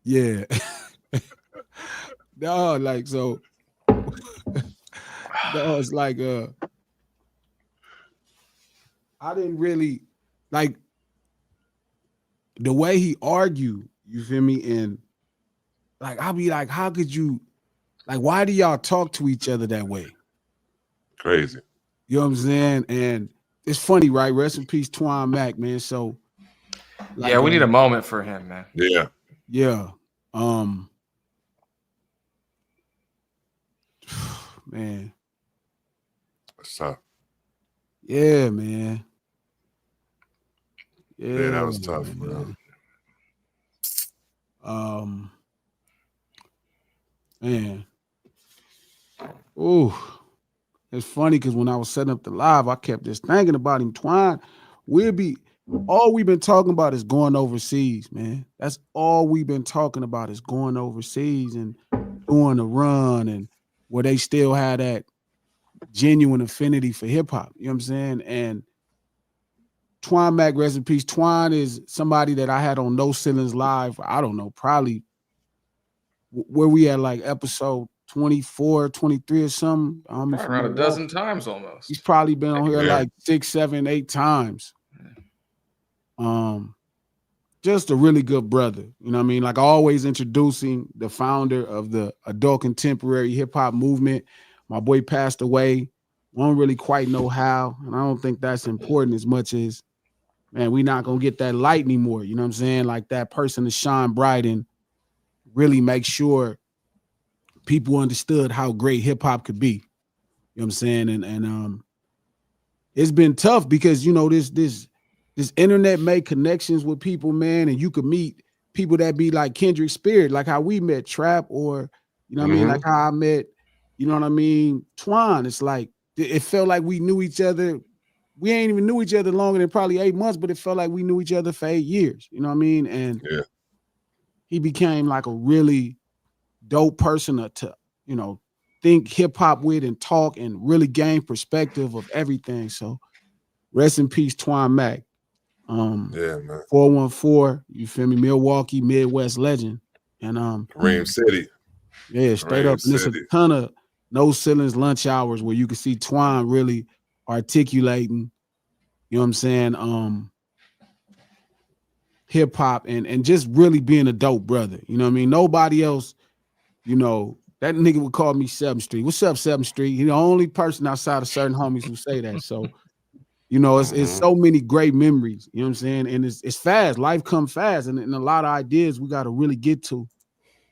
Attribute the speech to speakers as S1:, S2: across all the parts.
S1: Yeah. No, like so. No, it's like I didn't really like the way he argued. You feel me? And like I'll be like, how could you? Like, why do y'all talk to each other that way?
S2: Crazy.
S1: You know what I'm saying? And it's funny, right? Rest in peace, Twan Mac, man. So,
S3: Yeah,
S1: like,
S3: we need a moment for him, man.
S2: Yeah.
S1: yeah, man,
S2: That's tough.
S1: yeah, man,
S2: Yeah,
S1: yeah,
S2: that was tough, man.
S1: man. Man, ooh, it's funny because when I was setting up the live, I kept just thinking about him. Twine, all we've been talking about is going overseas, man. That's all we've been talking about is going overseas and doing a run and where they still had that genuine affinity for hip hop. You know what I'm saying? And Twan Mac, rest in peace. Twan is somebody that I had on No Ceilings Live. I don't know, probably where we at like episode 24, 23 or something.
S3: Around a dozen times almost.
S1: He's probably been on here
S2: Yeah.
S1: like 6, 7, 8 times. Just a really good brother. You know what I mean? Like always introducing the founder of the adult contemporary hip hop movement. My boy passed away. I don't really quite know how. And I don't think that's important as much as, man, we not going to get that light anymore. You know what I'm saying? Like that person to shine bright and really make sure people understood how great hip hop could be. You know what I'm saying? And it's been tough because, you know, this internet made connections with people, man, and you could meet people that be like Kendrick Spirit, like how we met Trap, or, you know what I mean, like how I met, you know what I mean, Twan. It's like, it felt like we knew each other. We ain't even knew each other longer than probably 8 months, but it felt like we knew each other for 8 years. You know what I mean? And he became like a really dope person to you know, think hip hop with and talk and really gain perspective of everything. So rest in peace, Twan Mac.
S2: Yeah, man.
S1: 414, you feel me? Milwaukee, Midwest legend. And
S2: Kareem City.
S1: Yeah, straight
S2: Kareem
S1: up. And it's a
S2: City.
S1: ton of No Ceilings lunch hours where you can see Twan really articulating, you know what I'm saying, hip hop and just really being a dope brother. You know what I mean? Nobody else, you know, that nigga would call me 7th Street. What's up, 7th Street? He's the only person outside of certain homies who say that. So, you know, it's so many great memories. You know what I'm saying? And it's fast. Life comes fast, and a lot of ideas we got to really get to.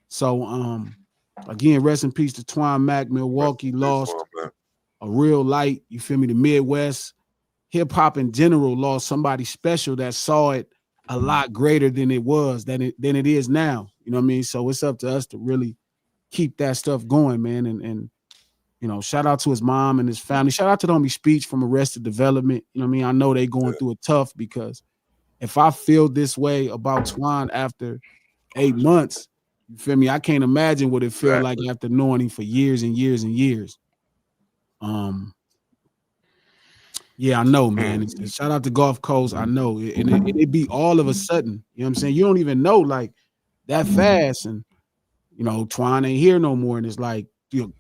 S1: So, again, rest in peace to Twan Mac. Milwaukee lost a real light. You feel me? The Midwest hip hop in general lost somebody special that saw it a lot greater than it was than it is now. You know what I mean? So it's up to us to really keep that stuff going, man. And you know, shout out to his mom and his family. Shout out to the homie Speech from Arrested Development. You know what I mean? I know they going through it tough because if I feel this way about Twan after 8 months, you feel me? I can't imagine what it felt like after knowing him for years and years and years. Yeah, I know, man. Shout out to Gulf Coast. I know. And it be all of a sudden. You know what I'm saying? You don't even know like that fast. And, you know, Twan ain't here no more. And it's like, you know,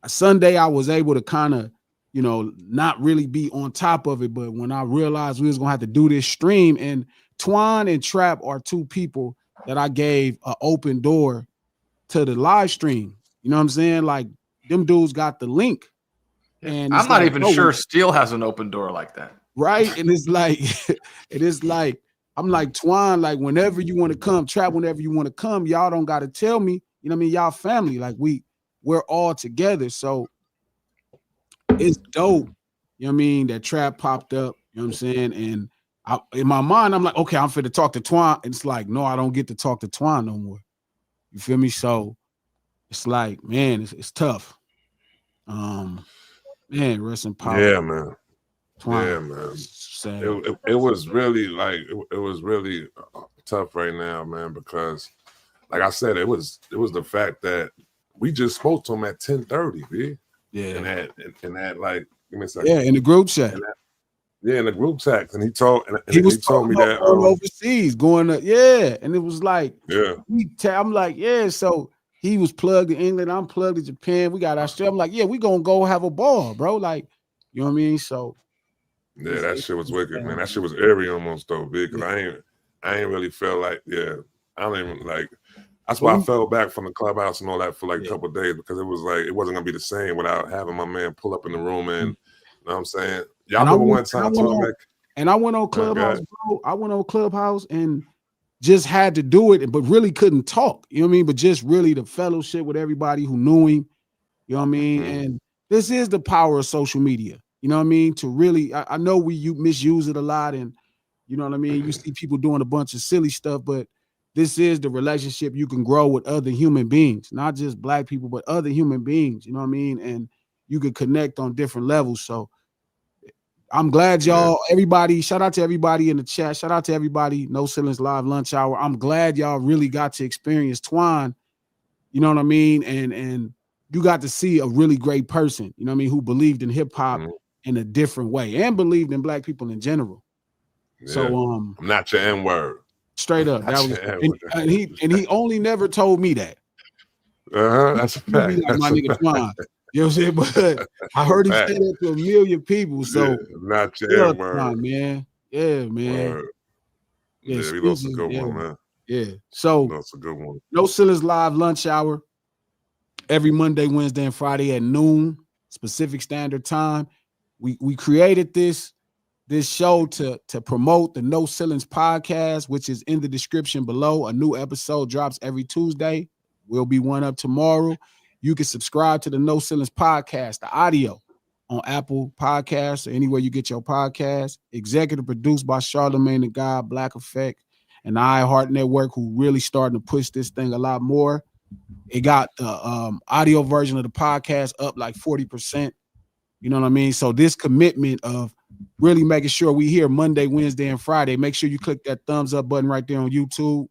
S1: Sunday I was able to kind of, you know, not really be on top of it. But when I realized we was going to have to do this stream, and Twan and Trap are two people that I gave an open door to the live stream. You know what I'm saying? Like, them dudes got the link. And
S3: I'm not even sure Steel has an open door like that.
S1: Right. And it's like, I'm like, Twan, like, whenever you want to come, Trap, whenever you want to come, y'all don't got to tell me. You know what I mean? Y'all family. Like, we're all together. So it's dope. You know what I mean? That Trap popped up. You know what I'm saying? And in my mind, I'm like, okay, I'm fit to talk to Twan. And it's like, no, I don't get to talk to Twan no more. You feel me? So it's like, man, it's tough. Man, rest in power.
S2: Yeah, man.
S1: Twan.
S2: Yeah, man. It was really like it was really tough right now, man, because like I said, it was the fact that we just spoke to him at 10:30, B.
S1: Yeah.
S2: And that like, give me a second.
S1: Yeah, in the group chat.
S2: Yeah, in the group text, and he told
S1: he
S2: told me that
S1: going overseas, going to and it was like I'm like, yeah. So he was plugged to England, I'm plugged to Japan. We got Australia. I'm like, yeah, we gonna go have a ball, bro. Like, you know what I mean? So
S2: yeah, that shit was wicked, man. That shit was airy almost though, big. Cause I ain't really feel like I don't even like. That's why I fell back from the clubhouse and all that for like a couple of days because it was like it wasn't gonna be the same without having my man pull up in the room and you know what I'm saying. Y'all remember one time
S1: I went on Clubhouse, bro. I went on Clubhouse and just had to do it, but really couldn't talk. You know what I mean? But just really the fellowship with everybody who knew him. You know what I mean? And this is the power of social media. You know what I mean? To really, I know you misuse it a lot, and you know what I mean. You see people doing a bunch of silly stuff, but this is the relationship you can grow with other human beings, not just black people, but other human beings. You know what I mean? And you can connect on different levels. So I'm glad y'all, everybody, shout out to everybody in the chat. Shout out to everybody, No Ceilings Live Lunch Hour. I'm glad y'all really got to experience Twan, you know what I mean? And you got to see a really great person, you know what I mean, who believed in hip hop in a different way and believed in black people in general.
S2: Yeah.
S1: So
S2: I'm not your N-word.
S1: Straight up. That was and he only never told me that.
S2: That's a fact.
S1: Like my nigga Twan. You know what I'm saying? But I heard him say that to a million people. So
S2: not your N-word,
S1: man. Yeah, man.
S2: Word. Yeah, we lost a good one, man.
S1: Yeah. So
S2: that's a good one.
S1: No Ceilings Live Lunch Hour every Monday, Wednesday, and Friday at noon, Pacific Standard Time. We created this show to promote the No Ceilings podcast, which is in the description below. A new episode drops every Tuesday. Will be one up tomorrow. You can subscribe to the No Ceilings podcast, the audio on Apple Podcasts or anywhere you get your podcast. Executive produced by Charlemagne the God, Black Effect, and the iHeart Network, who really starting to push this thing a lot more. It got the audio version of the podcast up like 40%. You know what I mean? So this commitment of really making sure we here Monday, Wednesday, and Friday. Make sure you click that thumbs up button right there on YouTube. You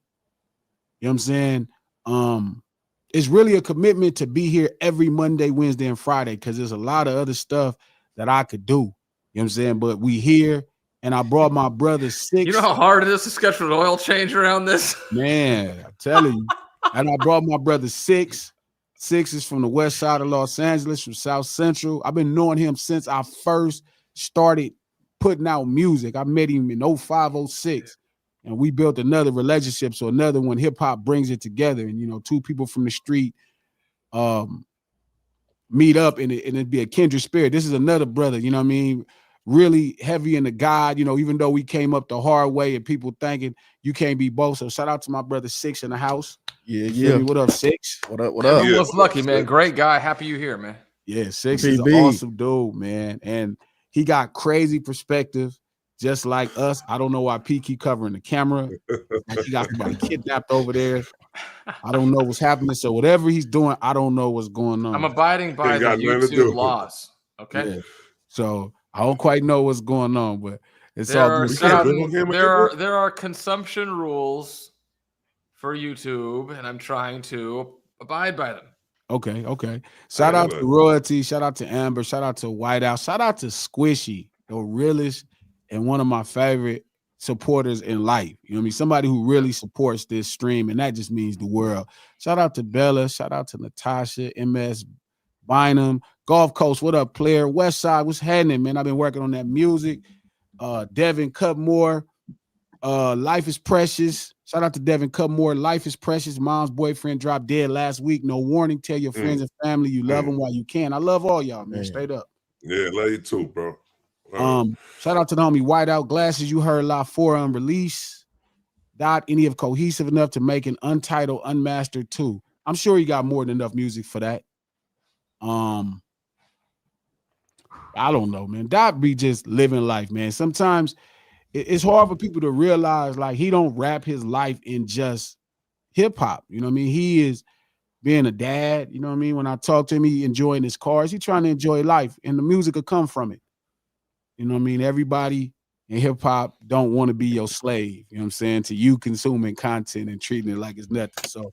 S1: know what I'm saying? It's really a commitment to be here every Monday, Wednesday, and Friday because there's a lot of other stuff that I could do. You know what I'm saying? But we here, and I brought my brother 6.
S3: You know how hard it is to schedule an oil change around this?
S1: Man, I'm telling you. And I brought my brother 6. 6 is from the west side of Los Angeles, from South Central. I've been knowing him since I first started putting out music. I met him in 05, 06, and we built another relationship. So another one, hip hop brings it together. And, you know, two people from the street meet up and it'd be a kindred spirit. This is another brother, you know what I mean? Really heavy into God, you know, even though we came up the hard way and people thinking you can't be both. So shout out to my brother 6 in the house.
S4: Yeah.
S1: What up, 6?
S4: What up?
S3: Everyone's lucky, man. Great guy. Happy you here, man.
S1: Yeah, 6 is an awesome dude, man. And he got crazy perspective, just like us. I don't know why P keep covering the camera. Like he got somebody kidnapped over there. I don't know what's happening. So whatever he's doing, I don't know what's going on.
S3: I'm abiding by the YouTube laws. Okay.
S1: Yeah. So I don't quite know what's going on, but it's
S3: there
S1: all
S3: good. There are consumption rules for YouTube, and I'm trying to abide by them.
S1: Okay. Shout out to Royalty. Shout out to Amber. Shout out to Whiteout. Shout out to Squishy, the realest and one of my favorite supporters in life. You know what I mean? Somebody who really supports this stream, and that just means the world. Shout out to Bella. Shout out to Natasha, MS Bynum, Gulf Coast. What up, player? West Side, what's happening, man? I've been working on that music. Devin Cutmore. Life is Precious. Shout out to Devin Cutmore. Life is Precious. Mom's boyfriend dropped dead last week. No warning. Tell your friends and family you love them while you can. I love all y'all, man. Straight up.
S2: Yeah, love you too, bro.
S1: Shout out to the homie Whiteout Glasses. You heard La 4 unreleased. Any of cohesive enough to make an Untitled Unmastered 2. I'm sure he got more than enough music for that. I don't know, man. Dot be just living life, man. Sometimes it's hard for people to realize like he don't wrap his life in just hip hop. You know what I mean? He is being a dad. You know what I mean? When I talk to him, he enjoying his cars. He trying to enjoy life, and the music will come from it. You know what I mean? Everybody in hip hop don't want to be your slave. You know what I'm saying? To you consuming content and treating it like it's nothing. So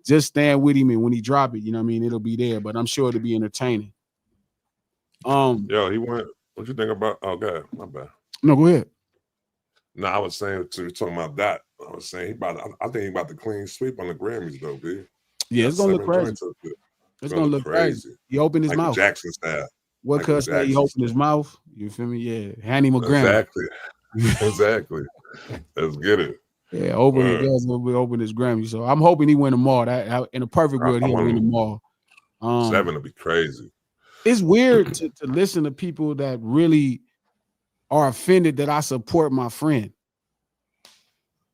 S1: just stand with him, and when he drop it, you know what I mean? It'll be there. But I'm sure it'll be entertaining.
S2: Yo, he went. What you think about? Oh, God, my bad.
S1: No, go ahead.
S2: No, I was saying to talking about that. I was saying I think he about to clean sweep on the Grammys though, B.
S1: Yeah, it's gonna look crazy.
S2: It's gonna look crazy.
S1: He opened his
S2: Michael
S1: mouth.
S2: Jackson style.
S1: What cuz say he opened his mouth? You feel me? Yeah. Hand him a Grammy.
S2: Exactly. Let's get it.
S1: Yeah, open his Grammy. So I'm hoping he win them all. That in a perfect world, he'll win them all.
S2: 7 will be crazy.
S1: It's weird to listen to people that really are offended that I support my friend.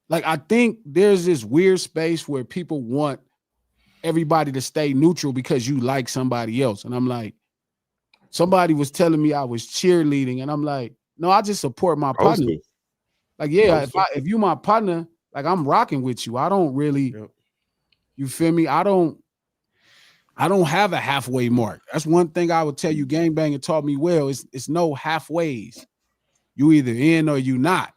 S1: Like, I think there's this weird space where people want everybody to stay neutral because you like somebody else. And I'm like, somebody was telling me I was cheerleading, and I'm like, no, I just support my partner. Like, yeah, if you my partner, like, I'm rocking with you. I don't really, you feel me? I don't have a halfway mark. That's one thing I would tell you. Gangbanging taught me well. It's no halfways. You either in or you not.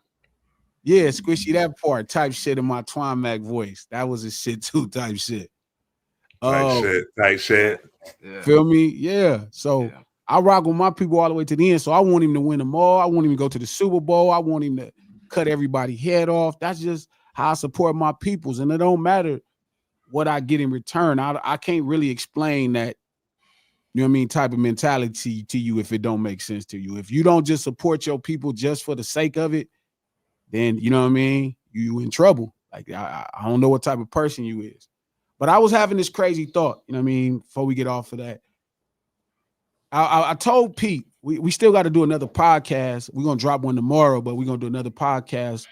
S1: Yeah, squishy that part type shit in my Twan Mac voice. That was a shit too type shit.
S2: Tight shit.
S3: Yeah.
S1: Feel me? Yeah. So I rock with my people all the way to the end. So I want him to win them all. I want him to go to the Super Bowl. I want him to cut everybody's head off. That's just how I support my peoples. And it don't matter what I get in return. I can't really explain that, you know what I mean, type of mentality to you if it don't make sense to you. If you don't just support your people just for the sake of it, then, you know what I mean, you in trouble. Like, I don't know what type of person you is. But I was having this crazy thought, you know what I mean, before we get off of that. I told Pete, we still got to do another podcast. We're going to drop one tomorrow, but we're going to do another podcast.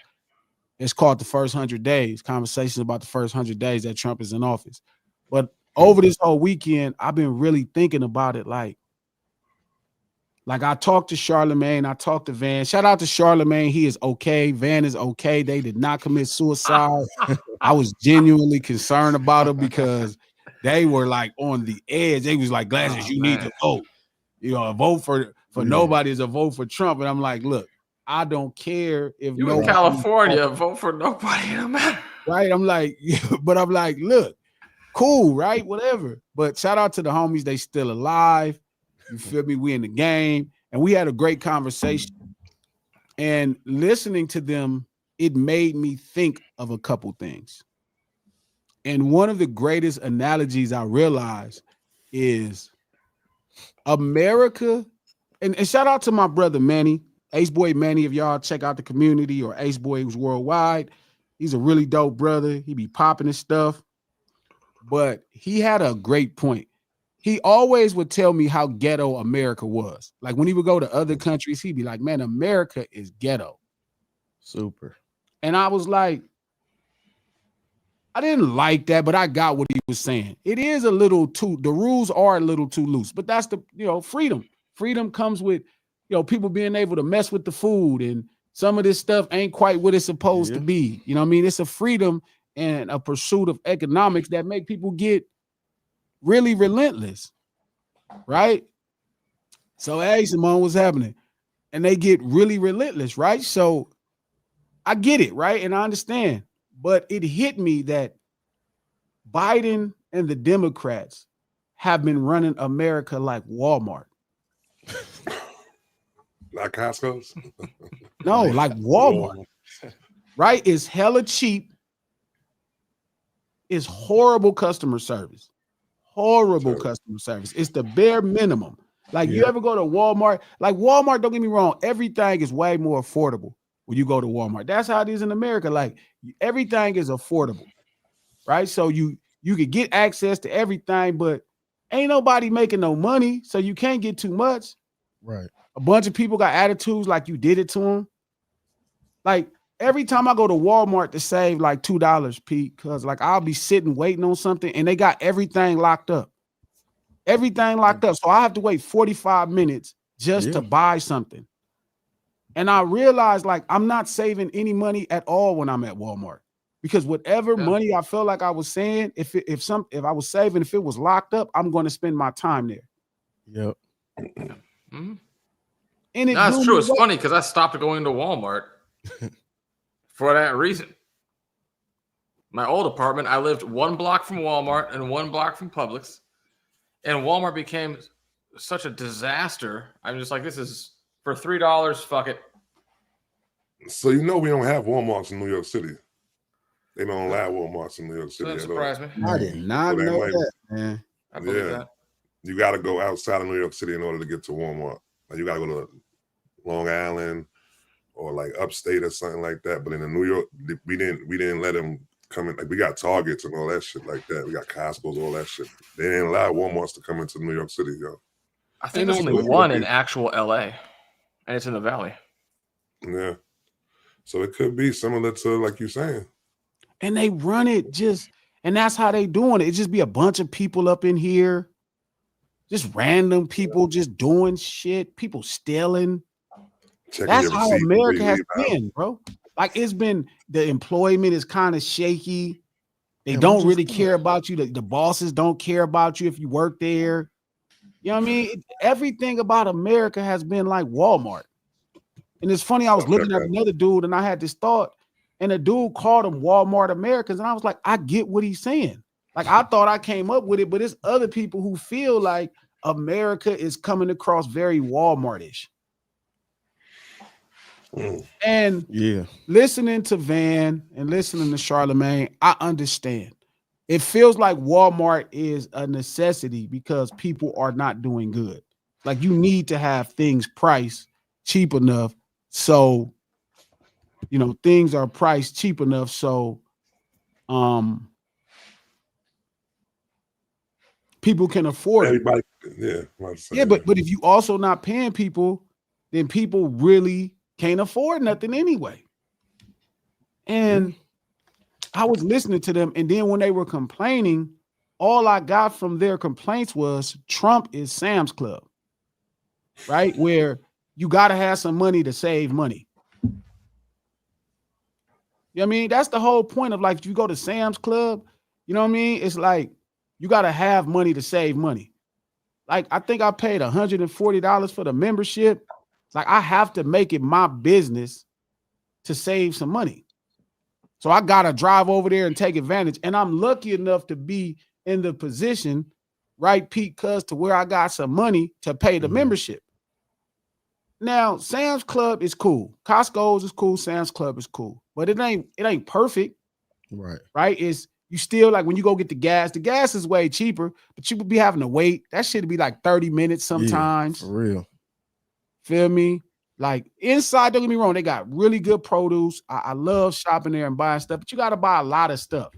S1: It's called The First 100 Days, conversations about the first 100 days that Trump is in office. But over this whole weekend, I've been really thinking about it. Like I talked to Charlemagne, I talked to Van. Shout out to Charlemagne. He is okay. Van is okay. They did not commit suicide. I was genuinely concerned about it because they were like on the edge. They was like, Glasses, you need to vote. You know, a vote for nobody is a vote for Trump. And I'm like, look, I don't care if
S3: you in California, vote for nobody, no matter.
S1: Right? I'm like, but I'm like, look, cool, right? Whatever. But shout out to the homies, they still alive. You feel me? We in the game. And we had a great conversation. And listening to them, it made me think of a couple things. And one of the greatest analogies I realized is America, and shout out to my brother Manny, Ace Boy Manny. If y'all check out the community or Ace Boy who's worldwide, he's a really dope brother. He be popping his stuff. But he had a great point. He always would tell me how ghetto America was. Like when he would go to other countries, he'd be like, man, America is ghetto.
S4: Super.
S1: And I was like, I didn't like that, but I got what he was saying. It is a little too, the rules are a little too loose, but that's the, freedom. Freedom comes with, people being able to mess with the food, and some of this stuff ain't quite what it's supposed to be. You know what I mean? It's a freedom and a pursuit of economics that make people get really relentless, right? So, hey, Simone, what's happening? And they get really relentless, right? So I get it, right? And I understand. But it hit me that Biden and the Democrats have been running America like Walmart.
S2: Like Costco's?
S1: No, like Walmart. Right? It's hella cheap. It's horrible customer service. Horrible customer service. It's the bare minimum. Like you ever go to Walmart? Like Walmart, don't get me wrong, everything is way more affordable when you go to Walmart. That's how it is in America. Like everything is affordable, right? So you can get access to everything, but ain't nobody making no money, so you can't get too much.
S4: Right.
S1: A bunch of people got attitudes like you did it to them. Like every time I go to Walmart to save like $2, Pete, because like I'll be sitting waiting on something and they got everything locked up. Everything locked up. So I have to wait 45 minutes just to buy something. And I realized like I'm not saving any money at all when I'm at Walmart, because whatever money I felt like I was saying, if I was saving, if it was locked up, I'm going to spend my time there.
S4: Yep.
S3: Mm-hmm.
S1: And
S3: it's true. It's funny because I stopped going to Walmart for that reason. My old apartment, I lived 1 block from Walmart and 1 block from Publix, and Walmart became such a disaster. I'm just like, this is for $3. Fuck it.
S2: So you know we don't have Walmarts in New York City. They don't allow Walmarts in New York
S3: So
S2: City
S3: that
S2: at all.
S3: surprised me.
S1: I did not
S2: So
S1: know
S2: might-
S1: that, man.
S3: I believe
S2: Yeah.
S3: that.
S2: You got to go outside of New York City in order to get to Walmart. Like you got to go to Long Island or like upstate or something like that. But in the New York, we didn't let them come in. Like we got Targets and all that shit like that. We got Costco's, all that shit. They didn't allow Walmarts to come into New York City, yo.
S3: I think
S1: And
S3: there's
S1: I
S3: only
S1: believe
S3: one
S2: it.
S3: in actual LA, and it's in the Valley.
S2: Yeah. So it could be similar to like you saying.
S1: And they run it just, and that's how they doing it. It just be a bunch of people up in here, just random people just doing shit, people stealing.
S2: Checking
S1: That's
S2: your
S1: how
S2: receipt
S1: America
S2: before
S1: has
S2: you leave out.
S1: been, bro. Like the employment is kind of shaky. They
S4: Yeah,
S1: don't
S4: we
S1: really
S4: just-
S1: care about you. The bosses don't care about you if you work there. You know what I mean? Everything about America has been like Walmart. And it's funny, I was looking at another dude and I had this thought, and a dude called them Walmart Americans. And I was like, I get what he's saying. Like, I thought I came up with it, but it's other people who feel like America is coming across very Walmart-ish. And
S4: Yeah.
S1: listening to Van and listening to Charlemagne, I understand. It feels like Walmart is a necessity because people are not doing good. Like you need to have things priced cheap enough so things are priced cheap enough so people can afford
S2: Everybody,
S1: it. Yeah, but if you also not paying people, then people really can't afford nothing anyway. And I was listening to them, and then when they were complaining, all I got from their complaints was Trump is Sam's Club, right? Where you got to have some money to save money. You know what I mean? That's the whole point of like, if you go to Sam's Club, you know what I mean? It's like, you got to have money to save money. Like, I think I paid $140 for the membership. Like, I have to make it my business to save some money. So I got to drive over there and take advantage. And I'm lucky enough to be in the position, right, Pete, cuz to where I got some money to pay the membership. Now, Sam's Club is cool. Costco's is cool. Sam's Club is cool. But it ain't perfect.
S4: Right.
S1: Right? It's you still like when you go get the gas is way cheaper, but you would be having to wait. That shit would be like 30 minutes sometimes.
S4: Yeah, for real.
S1: Feel me? Like inside, don't get me wrong, they got really good produce. I love shopping there and buying stuff, but you got to buy a lot of stuff.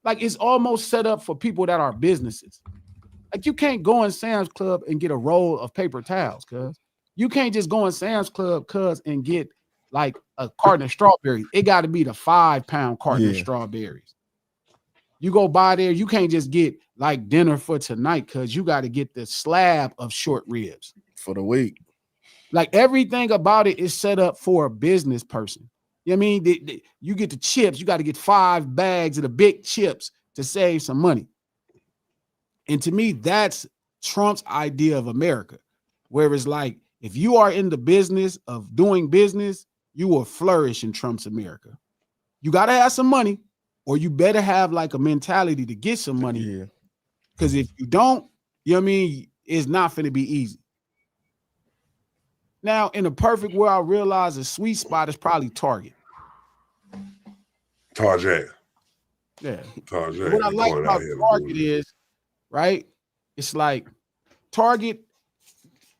S1: Like it's almost set up for people that are businesses. Like you can't go in Sam's Club and get a roll of paper towels, cuz. You can't just go in Sam's Club, cuz, and get like a carton of strawberries. It got to be the 5-pound carton of strawberries. You go by there, you can't just get like dinner for tonight, cuz you got to get the slab of short ribs
S4: for the week.
S1: Like everything about it is set up for a business person. You know what I mean? You get the chips, you got to get 5 bags of the big chips to save some money. And to me, that's Trump's idea of America, where it's like, if you are in the business of doing business, you will flourish in Trump's America. You got to have some money, or you better have like a mentality to get some money.
S4: Yeah.
S1: Because if you don't, you know what I mean? It's not going to be easy. Now, in a perfect world, I realize a sweet spot is probably Target.
S2: Target.
S1: Yeah.
S2: Target.
S1: What I like about Target is, right? It's like Target,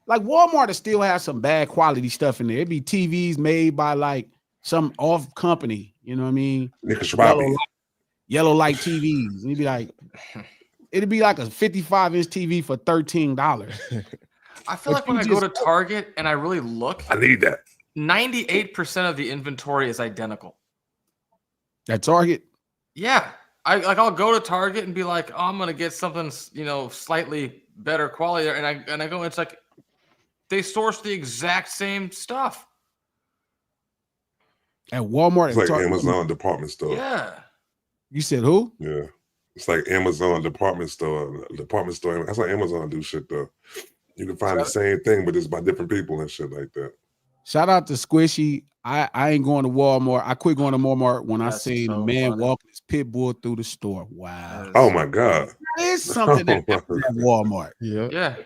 S1: like Walmart still has some bad quality stuff in there. It'd be TVs made by like some off company, you know what I mean? Yellow light TVs. It'd be like a 55-inch TV for $13.
S3: I feel like when I go to Target and I really look,
S2: I need that.
S3: 98% of the inventory is identical.
S1: At Target?
S3: Yeah. I'll go to Target and be like, oh, I'm gonna get something, slightly better quality, and I go, it's like they source the exact same stuff.
S1: At Walmart,
S2: it's like Target. Amazon department store.
S3: Yeah.
S1: You said who?
S2: Yeah. It's like Amazon department store. That's how Amazon do shit though. You can find the same thing, but it's by different people and shit like that.
S1: Shout out to Squishy. I ain't going to Walmart. I quit going to Walmart when I seen a man walking his pit bull through the store. Wow.
S2: Oh my God.
S1: There's something that happens at Walmart.
S4: Yeah.
S3: Yeah.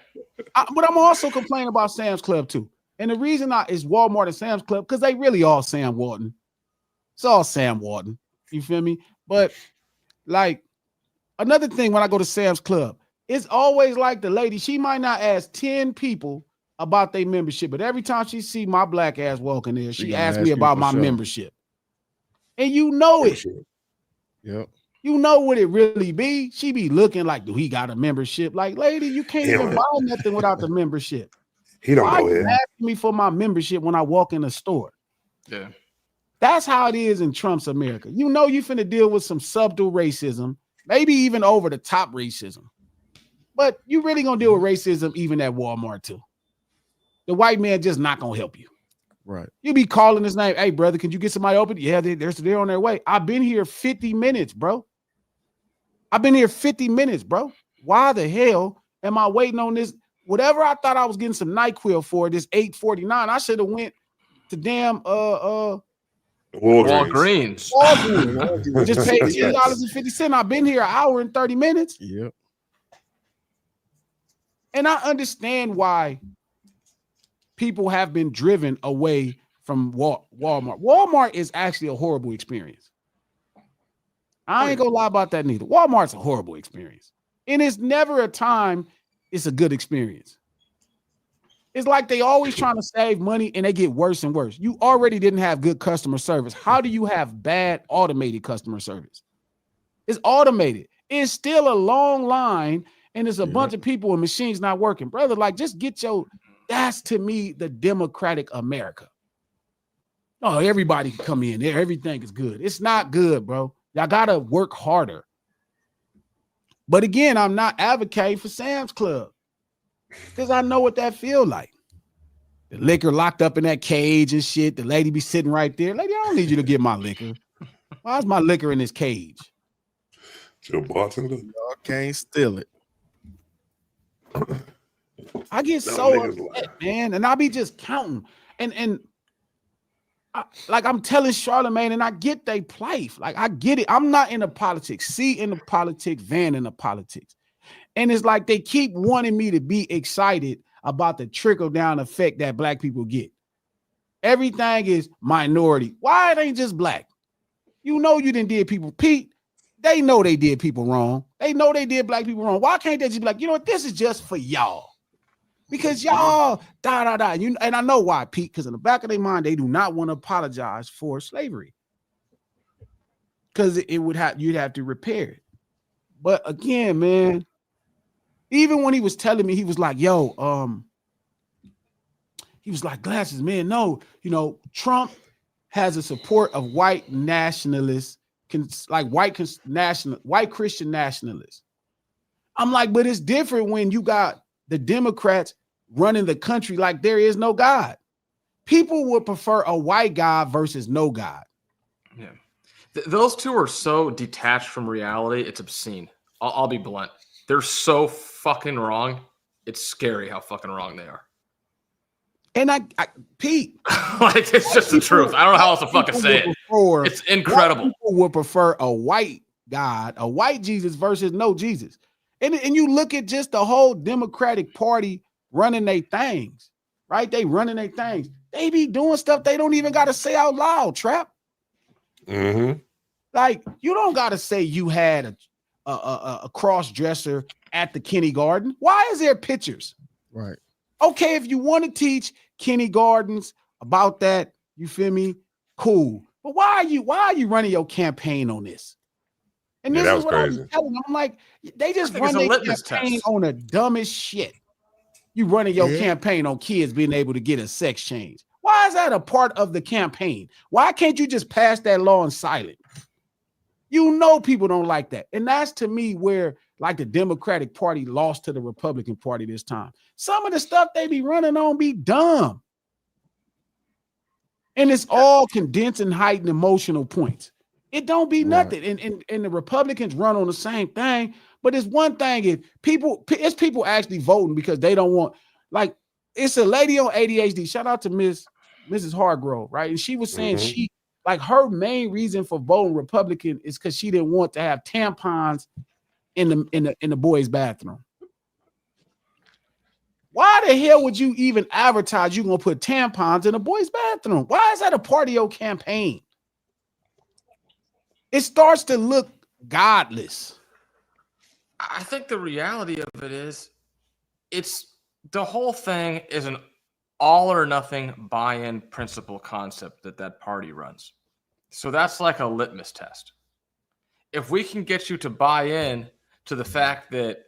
S1: But I'm also complaining about Sam's Club too. And the reason is Walmart and Sam's Club, because they really all Sam Walton. It's all Sam Walton. You feel me? But like another thing, when I go to Sam's Club, it's always like the lady, she might not ask 10 people about their membership, but every time she see my black ass walking there, she asks me about my membership. And you know it.
S4: Yep.
S1: You know what it really be. She be looking like, do he got a membership? Like, lady, you can't even buy nothing without the membership.
S2: He don't
S1: Why
S2: go here.
S1: asking me for my membership when I walk in the store?
S3: Yeah.
S1: That's how it is in Trump's America. You know you finna deal with some subtle racism, maybe even over the top racism. But you really gonna deal with racism even at Walmart too. The white man just not gonna help you.
S4: Right.
S1: You be calling his name. Hey, brother, can you get somebody open? Yeah, they're on their way. I've been here 50 minutes, bro. I've been here 50 minutes, bro. Why the hell am I waiting on this? Whatever I thought I was getting some NyQuil for, this $8.49, I should have went to damn
S3: Walgreens.
S1: Just paid $10.50. I've been here an hour and 30 minutes.
S4: Yep.
S1: And I understand why people have been driven away from Walmart. Walmart is actually a horrible experience. I ain't gonna lie about that neither. Walmart's a horrible experience. And it's never a time it's a good experience. It's like they always trying to save money and they get worse and worse. You already didn't have good customer service. How do you have bad automated customer service? It's automated. It's still a long line and it's a bunch of people and machines not working. Brother, like just get that's to me the democratic America. Oh, everybody can come in there. Everything is good. It's not good, bro. Y'all gotta work harder. But again, I'm not advocating for Sam's Club because I know what that feel like. The liquor locked up in that cage and shit. The lady be sitting right there. Lady, I don't need you to get my liquor. Why is my liquor in this cage?
S2: Your bartender?
S4: Y'all can't steal it.
S1: I get so upset, man, and I be just counting. And I'm telling Charlamagne, and I get they plight. Like I get it. I'm not in the politics. C in the politics, Van in the politics. And it's like they keep wanting me to be excited about the trickle-down effect that black people get. Everything is minority. Why it ain't just black? You know you didn't did people. Pete, they know they did people wrong. They know they did black people wrong. Why can't they just be like, you know what, this is just for y'all? Because y'all, and I know why, Pete, because in the back of their mind, they do not want to apologize for slavery. Because you'd have to repair it. But again, man, even when he was telling me, he was like, yo, he was like, Glasses, man, no, Trump has the support of white nationalists, white Christian nationalists. I'm like, but it's different when you got the Democrats running the country like there is no God. People would prefer a white God versus no God.
S3: Yeah. Those two are so detached from reality. It's obscene. I'll be blunt. They're so fucking wrong. It's scary how fucking wrong they are.
S1: And Pete,
S3: like it's just the truth. I don't know how else to fucking say it. It's incredible.
S1: People would prefer a white God, a white Jesus versus no Jesus. And you look at just the whole Democratic Party running their things, right? They running their things. They be doing stuff they don't even got to say out loud, Trap.
S2: Mm-hmm.
S1: Like, you don't got to say you had a cross-dresser at the kindergarten. Why is there pictures?
S4: Right.
S1: Okay, if you want to teach kindergartens about that, you feel me? Cool. But why are you running your campaign on this? And this is what I'm telling them. I'm like, they just run their campaign on the dumbest shit. You running your campaign on kids being able to get a sex change. Why is that a part of the campaign? Why can't you just pass that law in silent? You know people don't like that. And that's to me where like the Democratic Party lost to the Republican Party this time. Some of the stuff they be running on be dumb. And it's all condensing heightened emotional points. It don't be nothing. And the Republicans run on the same thing. But it's one thing if it's people actually voting because they don't want, like, it's a lady on ADHD. Shout out to Mrs. Hargrove, right? And she was saying her main reason for voting Republican is because she didn't want to have tampons in the boys' bathroom. Why the hell would you even advertise you're gonna put tampons in a boy's bathroom? Why is that a part of your campaign? It starts to look godless.
S3: I think the reality of it is, it's the whole thing is an all or nothing buy-in principle concept that party runs. So that's like a litmus test. If we can get you to buy in to the fact that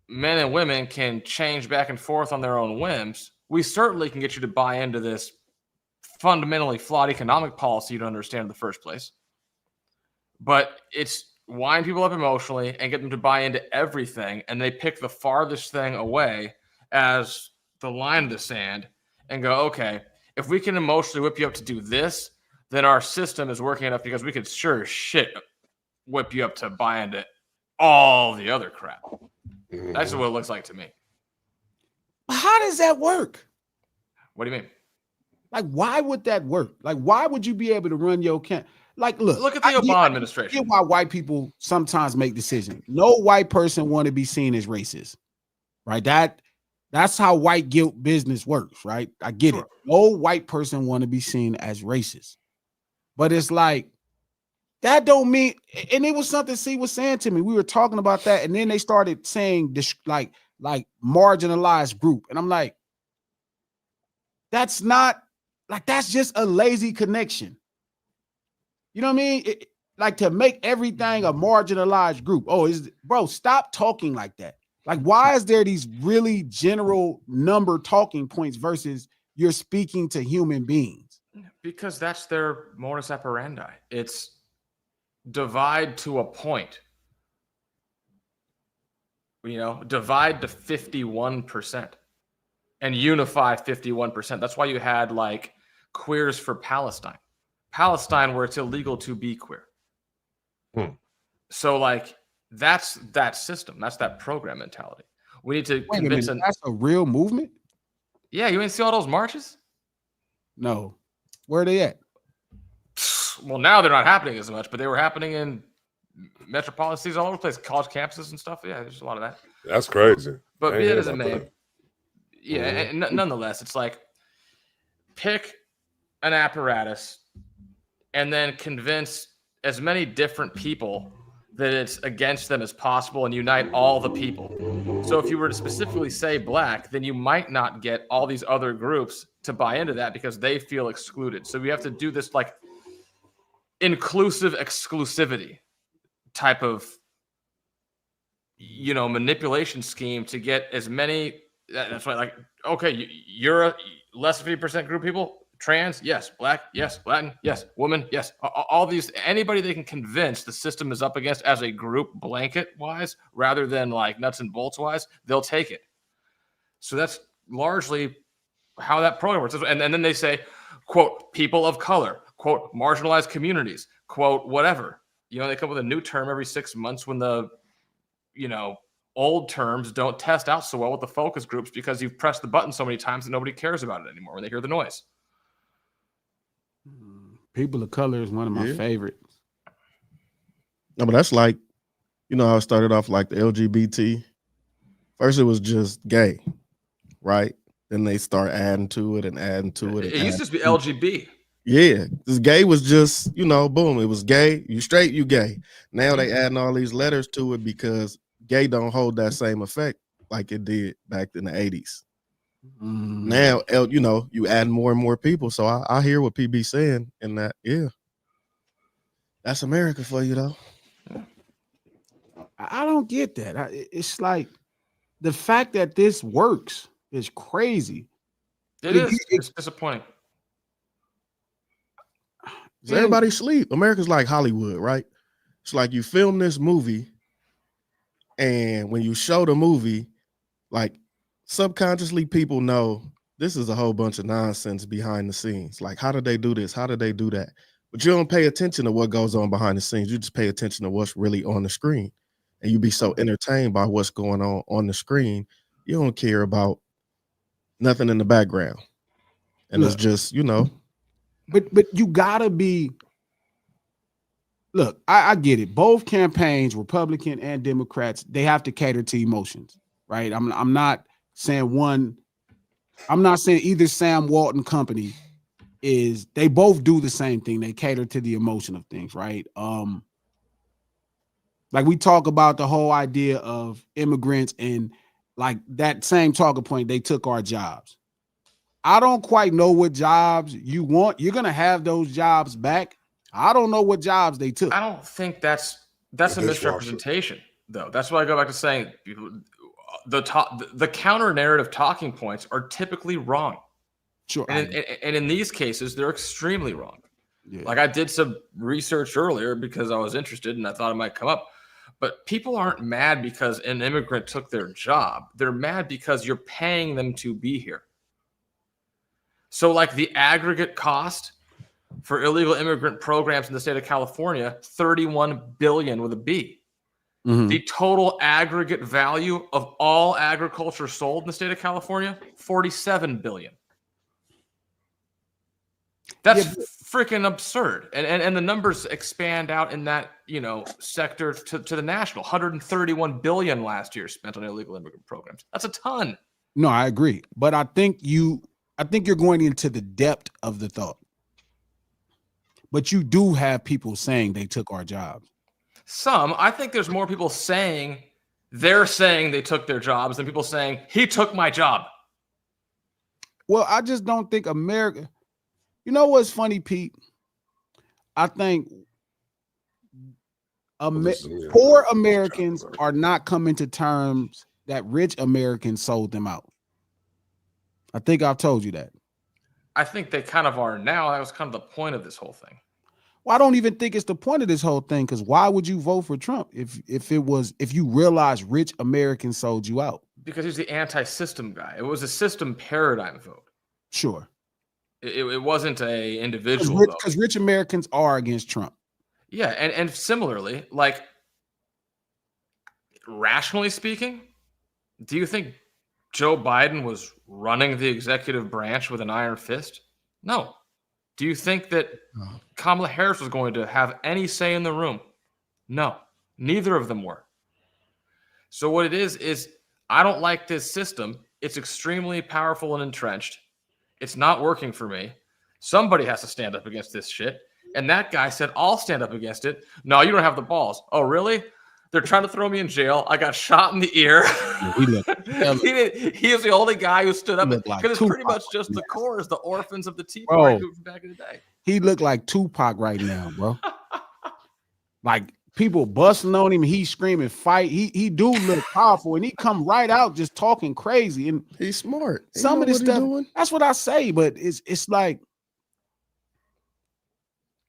S3: men and women can change back and forth on their own whims, we certainly can get you to buy into this fundamentally flawed economic policy you don't understand in the first place. But it's wind people up emotionally and get them to buy into everything, and they pick the farthest thing away as the line in the sand and go, okay, if we can emotionally whip you up to do this, then our system is working enough because we could sure as shit whip you up to buy into all the other crap. That's what it looks like to me.
S1: How does that work?
S3: What do you mean?
S1: Like, why would that work? Like, why would you be able to run your camp? Like, look
S3: at the Obama administration.
S1: I get why white people sometimes make decisions. No white person want to be seen as racist, right? That's how white guilt business works, right? I get it. No white person want to be seen as racist, but it's like that don't mean. And it was something C was saying to me. We were talking about that, and then they started saying this, like marginalized group, and I'm like, that's not like that's just a lazy connection. You know what I mean? Like to make everything a marginalized group. Oh, bro, stop talking like that. Like, why is there these really general number talking points versus you're speaking to human beings?
S3: Because that's their modus operandi. It's divide to a point. You know, divide to 51% and unify 51%. That's why you had like queers for Palestine, where it's illegal to be queer. So like that's that system. That's that program mentality. We need to convince.
S1: That's a real movement.
S3: Yeah, you ain't see all those marches?
S1: No, where are they at?
S3: Well, now they're not happening as much, but they were happening in metropolitan cities all over the place, college campuses and stuff. Yeah, there's a lot of that.
S2: That's crazy.
S3: But be it as it may, yeah, and nonetheless, it's like pick an apparatus and then convince as many different people that it's against them as possible and unite all the people. So if you were to specifically say black, then you might not get all these other groups to buy into that because they feel excluded. So we have to do this like inclusive exclusivity type of, you know, manipulation scheme to get as many. That's why, like, okay, you're a less than 50% group of people. Trans, yes. Black, yes. Latin, yes. Woman, yes. All these, anybody they can convince the system is up against as a group blanket wise, rather than like nuts and bolts wise, they'll take it. So that's largely how that program works. And then they say, quote, people of color, quote, marginalized communities, quote, whatever. You know, they come up with a new term every 6 months when the, you know, old terms don't test out so well with the focus groups because you've pressed the button so many times that nobody cares about it anymore when they hear the noise.
S1: People of color is one of my favorites.
S4: No, but that's like, you know how it started off like the LGBT. First, it was just gay, right? Then they start adding to it and adding to it.
S3: It used to be LGB.
S4: Yeah, this gay was just, you know, boom, it was gay. You straight, you gay. Now they adding all these letters to it because gay don't hold that same effect like it did back in the 80s. Now, you know, you add more and more people. So I hear what PB saying in that. Yeah, that's America for you, though.
S1: I don't get that. It's like the fact that this works is crazy.
S3: It's disappointing.
S4: Everybody sleep. America's like Hollywood, right? It's like you film this movie, and when you show the movie, like subconsciously people know this is a whole bunch of nonsense behind the scenes. Like, how did they do this? How did they do that? But you don't pay attention to what goes on behind the scenes. You just pay attention to what's really on the screen. And you be so entertained by what's going on the screen. You don't care about nothing in the background. And it's just, you know.
S1: But you gotta be. Look, I get it. Both campaigns, Republican and Democrats, they have to cater to emotions, right? I'm not saying one. I'm not saying either Sam Walton company is. They both do the same thing. They cater to the emotion of things, right? Like we talk about the whole idea of immigrants and like that same talking point. They took our jobs. I don't quite know what jobs you want. You're gonna have those jobs back. I don't know what jobs they took.
S3: I don't think that's a misrepresentation, though. That's why I go back to saying the counter narrative talking points are typically wrong.
S1: Sure.
S3: And in these cases, they're extremely wrong.
S1: Yeah.
S3: Like I did some research earlier because I was interested and I thought it might come up. But people aren't mad because an immigrant took their job. They're mad because you're paying them to be here. So like the aggregate cost for illegal immigrant programs in the state of California, $31 billion with a B.
S1: Mhm.
S3: The total aggregate value of all agriculture sold in the state of California, $47 billion. That's freaking absurd. And the numbers expand out in that, sector to the national. $131 billion last year spent on illegal immigrant programs. That's a ton.
S1: No, I agree. But I think you're going into the depth of the thought. But you do have people saying they took our jobs.
S3: I think there's more people saying they're saying they took their jobs than people saying he took my job.
S1: Well, I just don't think America. You know what's funny, Pete? I think poor Americans are not coming to terms that rich Americans sold them out. I think I've told you that.
S3: I think they kind of are now. That was kind of the point of this whole thing.
S1: Well, I don't even think it's the point of this whole thing, because why would you vote for Trump if you realize rich Americans sold you out?
S3: Because he's the anti-system guy. It was a system paradigm vote.
S1: Sure.
S3: It wasn't a individual vote.
S1: Because rich Americans are against Trump.
S3: Yeah, and similarly, like rationally speaking, do you think Joe Biden was running the executive branch with an iron fist? No. Do you think that Kamala Harris was going to have any say in the room? No. Neither of them were. So what it is I don't like this system. It's extremely powerful and entrenched. It's not working for me. Somebody has to stand up against this shit. And that guy said, I'll stand up against it. No, you don't have the balls. Oh, really? They're trying to throw me in jail. I got shot in the ear. He is the only guy who stood up. Because it's pretty much just the cores, the orphans of the Tea Party from back in the day.
S1: He looked like Tupac right now, bro. Like people busting on him. He's screaming, fight. He do look powerful. And he come right out just talking crazy. And
S4: he's smart.
S1: Some of this stuff, that's what I say. But it's like,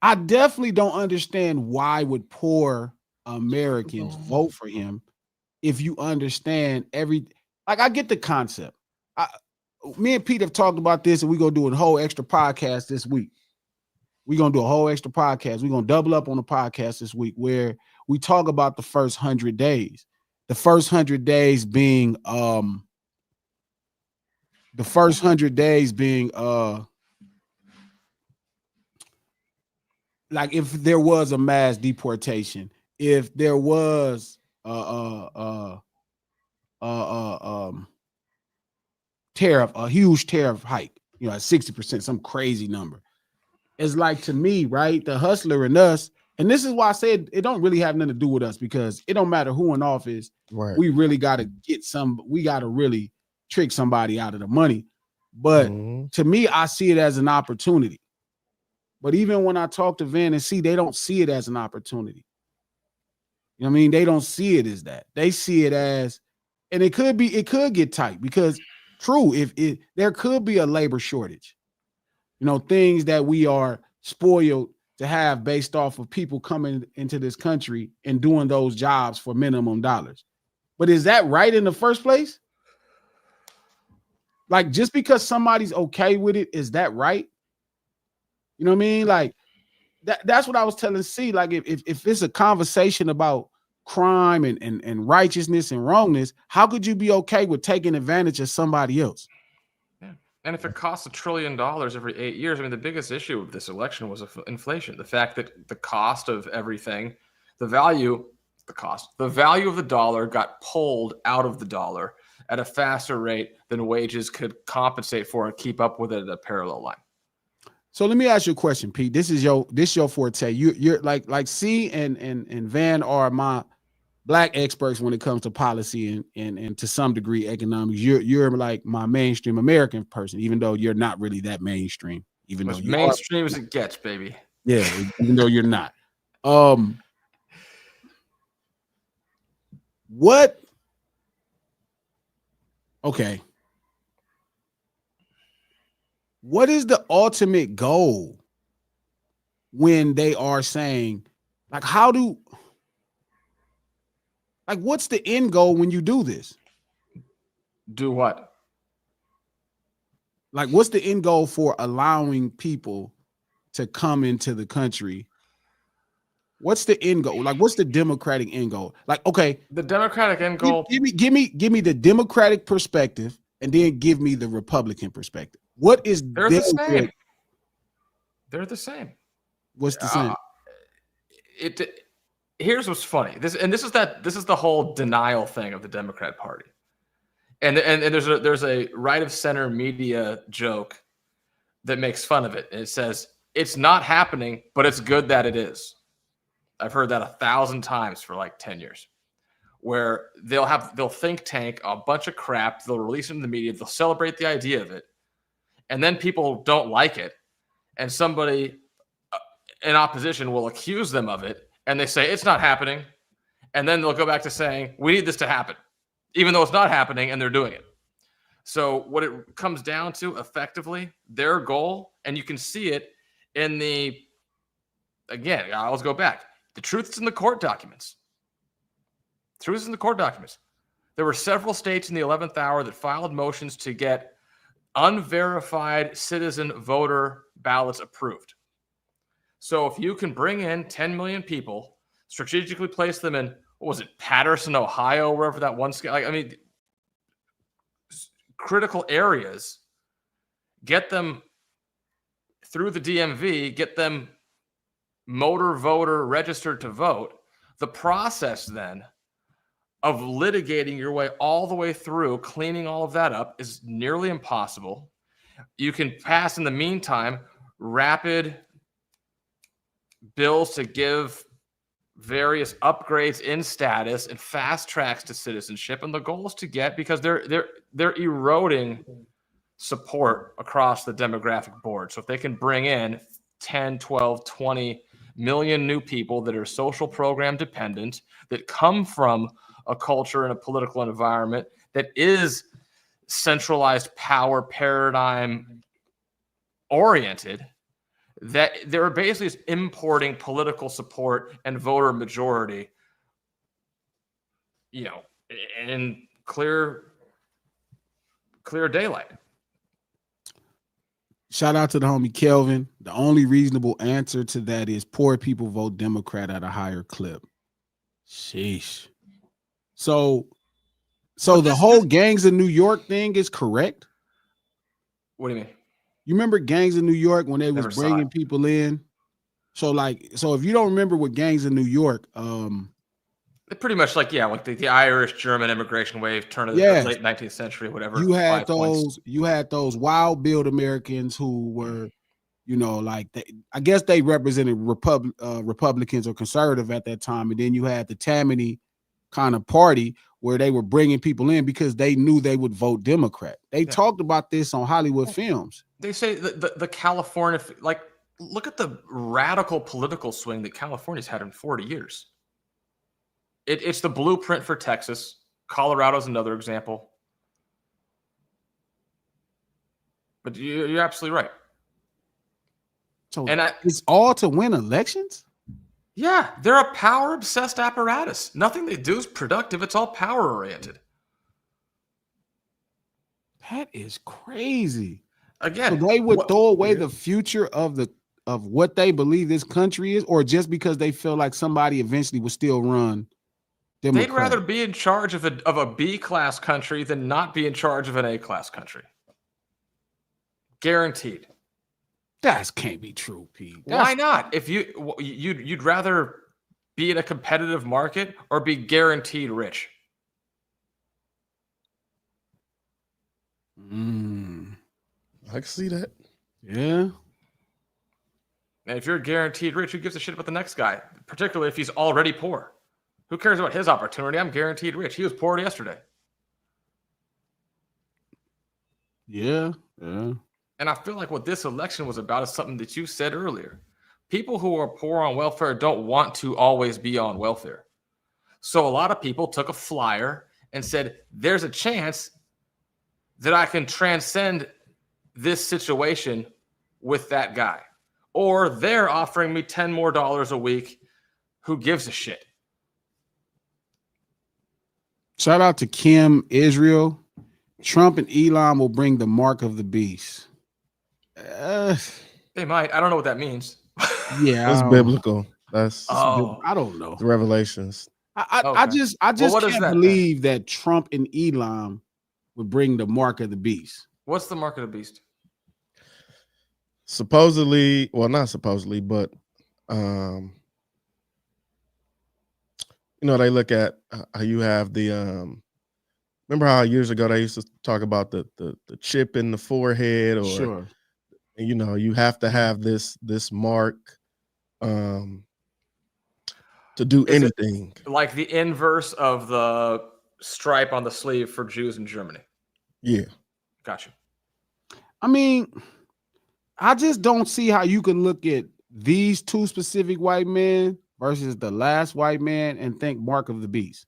S1: I definitely don't understand why would poor Americans vote for him if you understand I get the concept. Me and Pete have talked about this, and we're gonna do a whole extra podcast this week. We're gonna do a whole extra podcast. We're gonna double up on the podcast this week where we talk about the first 100 days. The first 100 days being like if there was a mass deportation, if there was tariff, a huge tariff hike, at 60%, some crazy number. It's like, to me, right, the hustler in us, and this is why I said it don't really have nothing to do with us, because it don't matter who in office, right? We really got to we got to really trick somebody out of the money. But to me, I see it as an opportunity. But even when I talk to Van and C, they don't see it as an opportunity. You know what I mean? They don't see it as that. They see it as, and it could get tight, because true, there could be a labor shortage. Things that we are spoiled to have based off of people coming into this country and doing those jobs for minimum dollars. But is that right in the first place? Like, just because somebody's okay with it, is that right? You know what I mean? Like, that's what I was telling C. Like, if it's a conversation about crime and righteousness and wrongness, how could you be okay with taking advantage of somebody else?
S3: Yeah. And if it costs $1 trillion every 8 years, I mean, the biggest issue of this election was inflation. The fact that the cost of everything, the value of the dollar got pulled out of the dollar at a faster rate than wages could compensate for and keep up with it at a parallel line.
S1: So let me ask you a question, Pete. This is your forte. You're like C and Van are my black experts when it comes to policy and to some degree economics. You're like my mainstream American person, even though you're not really that mainstream. Even though
S3: as mainstream as it gets, baby.
S1: Yeah, even though you're not. What? Okay. What is the ultimate goal when they are saying, like, what's the end goal when you do this?
S3: Do what?
S1: Like, what's the end goal for allowing people to come into the country? What's the end goal? Like, what's the Democratic end goal? Like, okay,
S3: the Democratic end goal.
S1: Give me the Democratic perspective, and then give me the Republican perspective. What is
S3: They're the same. They're the same.
S1: What's the same?
S3: Here's what's funny. This is the whole denial thing of the Democrat Party. And there's a right of center media joke that makes fun of it. And it says, it's not happening, but it's good that it is. I've heard that 1,000 times for like 10 years, where they'll think tank a bunch of crap. They'll release it in the media. They'll celebrate the idea of it. And then people don't like it. And somebody in opposition will accuse them of it. And they say, it's not happening. And then they'll go back to saying, we need this to happen, even though it's not happening, and they're doing it. So what it comes down to, effectively, their goal, and you can see it in again, I'll go back. The truth is in the court documents. Truth is in the court documents. There were several states in the 11th hour that filed motions to get unverified citizen voter ballots approved. So if you can bring in 10 million people, strategically place them in, what was it, Patterson, Ohio, wherever that one, critical areas, get them through the DMV, get them motor voter registered to vote. The process then of litigating your way all the way through, cleaning all of that up, is nearly impossible. You can pass, in the meantime, rapid bills to give various upgrades in status and fast tracks to citizenship. And the goal is to get, because they're eroding support across the demographic board. So if they can bring in 10, 12, 20 million new people that are social program dependent, that come from a culture and a political environment that is centralized power paradigm oriented, that they're basically just importing political support and voter majority, in clear daylight.
S1: Shout out to the homie Kelvin. The only reasonable answer to that is poor people vote Democrat at a higher clip. Sheesh. So the whole gangs in New York thing is correct?
S3: What do you mean?
S1: You remember gangs in New York when they was bringing people in? So if you don't remember what gangs in New York,
S3: they're pretty much like the Irish German immigration wave, turn of the late 19th century, whatever.
S1: You had those wild build Americans who were, I guess they represented Republicans or conservative at that time, and then you had the Tammany kind of party where they were bringing people in because they knew they would vote Democrat. They talked about this on Hollywood Films.
S3: They say the California, look at the radical political swing that California's had in 40 years. It's the blueprint for Texas. Colorado's another example. But you're absolutely right.
S1: So it's all to win elections?
S3: Yeah, they're a power-obsessed apparatus. Nothing they do is productive. It's all power-oriented.
S1: That is crazy.
S3: Again,
S1: so they would throw away the future of what they believe this country is, or just because they feel like somebody eventually will still run Democrat?
S3: They'd rather be in charge of a B-class country than not be in charge of an A-class country. Guaranteed.
S1: That can't be true, Pete.
S3: Why not? If you'd rather be in a competitive market or be guaranteed rich?
S4: I can see that.
S1: Yeah.
S3: And if you're guaranteed rich, who gives a shit about the next guy? Particularly if he's already poor. Who cares about his opportunity? I'm guaranteed rich. He was poor yesterday.
S1: Yeah. Yeah.
S3: And I feel like what this election was about is something that you said earlier. People who are poor on welfare don't want to always be on welfare. So a lot of people took a flyer and said, there's a chance that I can transcend this situation with that guy. Or they're offering me $10 more a week. Who gives a shit?
S1: Shout out to Kim Israel. Trump and Elon will bring the mark of the beast.
S3: They might. I don't know what that means.
S1: Yeah.
S4: That's biblical. That's
S1: I don't know.
S4: the Revelations.
S1: I just
S3: what is
S1: can't
S3: that,
S1: believe that Trump and Elon would bring the mark of the beast.
S3: What's the mark of the beast?
S4: Supposedly, well, not supposedly, but they look at how you have the remember how years ago they used to talk about the chip in the forehead, or
S1: Sure.
S4: You have to have this mark to do anything.
S3: Like the inverse of the stripe on the sleeve for Jews in Germany.
S4: Yeah.
S3: Gotcha.
S1: I mean, I just don't see how you can look at these two specific white men versus the last white man and think mark of the beast.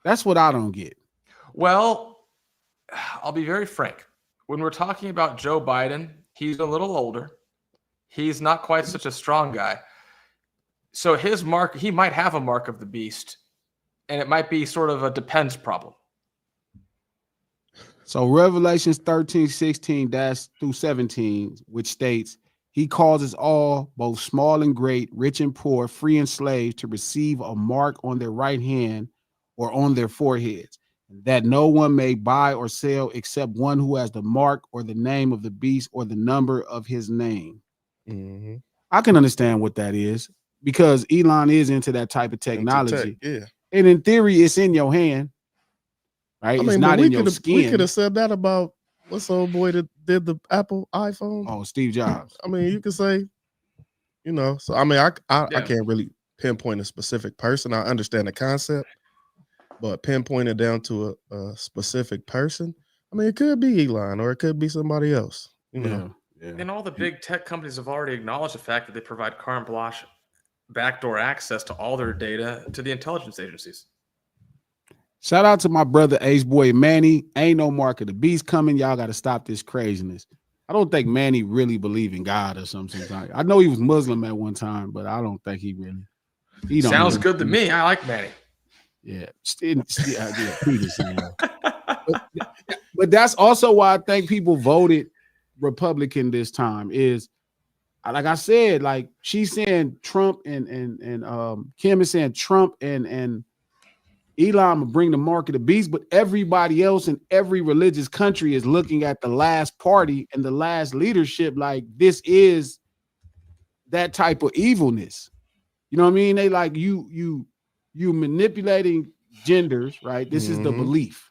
S1: That's what I don't get.
S3: Well, I'll be very frank. When we're talking about Joe Biden, he's a little older. He's not quite such a strong guy. So his mark, he might have a mark of the beast, and it might be sort of a depends problem.
S1: So Revelations 13:16-17, which states, he causes all, both small and great, rich and poor, free and slaves, to receive a mark on their right hand or on their foreheads, that no one may buy or sell except one who has the mark or the name of the beast or the number of his name.
S4: Mm-hmm.
S1: I can understand what that is, because Elon is into that type of technology.
S4: Yeah.
S1: And in theory, it's in your hand, right? It's not in your skin.
S4: We could have said that about what's the old boy that did the Apple iPhone?
S1: Oh, Steve Jobs.
S4: I mean, you could say, so I mean, I can't really pinpoint a specific person. I understand the concept, but pinpoint it down to a specific person. I mean, it could be Elon or it could be somebody else.
S1: Yeah.
S3: And all the big tech companies have already acknowledged the fact that they provide carte blanche backdoor access to all their data to the intelligence agencies.
S1: Shout out to my brother Ace Boy Manny. Ain't no mark of the beast coming. Y'all got to stop this craziness. I don't think Manny really believe in God or something. I know he was Muslim at one time, but I don't think he really. He don't
S3: Sounds
S1: really
S3: good to me. I like Manny.
S1: Yeah. But that's also why I think people voted Republican this time. Is like I said, like she's saying Trump and Kim is saying Trump and Elon will bring the mark of the beast, but everybody else in every religious country is looking at the last party and the last leadership like this is that type of evilness. You know what I mean? They like you manipulating genders, right? This is the belief,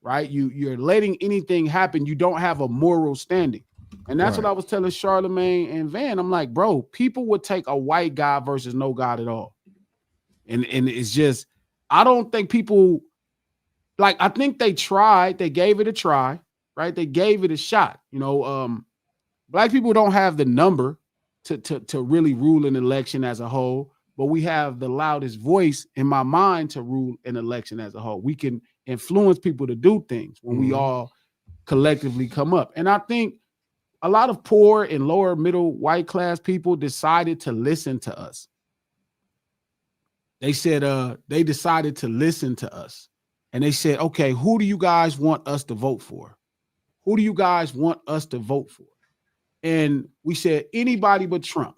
S1: right? You're letting anything happen. You don't have a moral standing. And that's what I was telling Charlemagne and Van. I'm like, bro, people would take a white guy versus no God at all. And it's just, I don't think people, like, I think they tried. They gave it a try, right? They gave it a shot. Black people don't have the number to really rule an election as a whole, but we have the loudest voice in my mind to rule an election as a whole. We can influence people to do things when we all collectively come up. And I think a lot of poor and lower middle white class people decided to listen to us. They said they decided to listen to us. And they said, okay, who do you guys want us to vote for? Who do you guys want us to vote for? And we said anybody but Trump.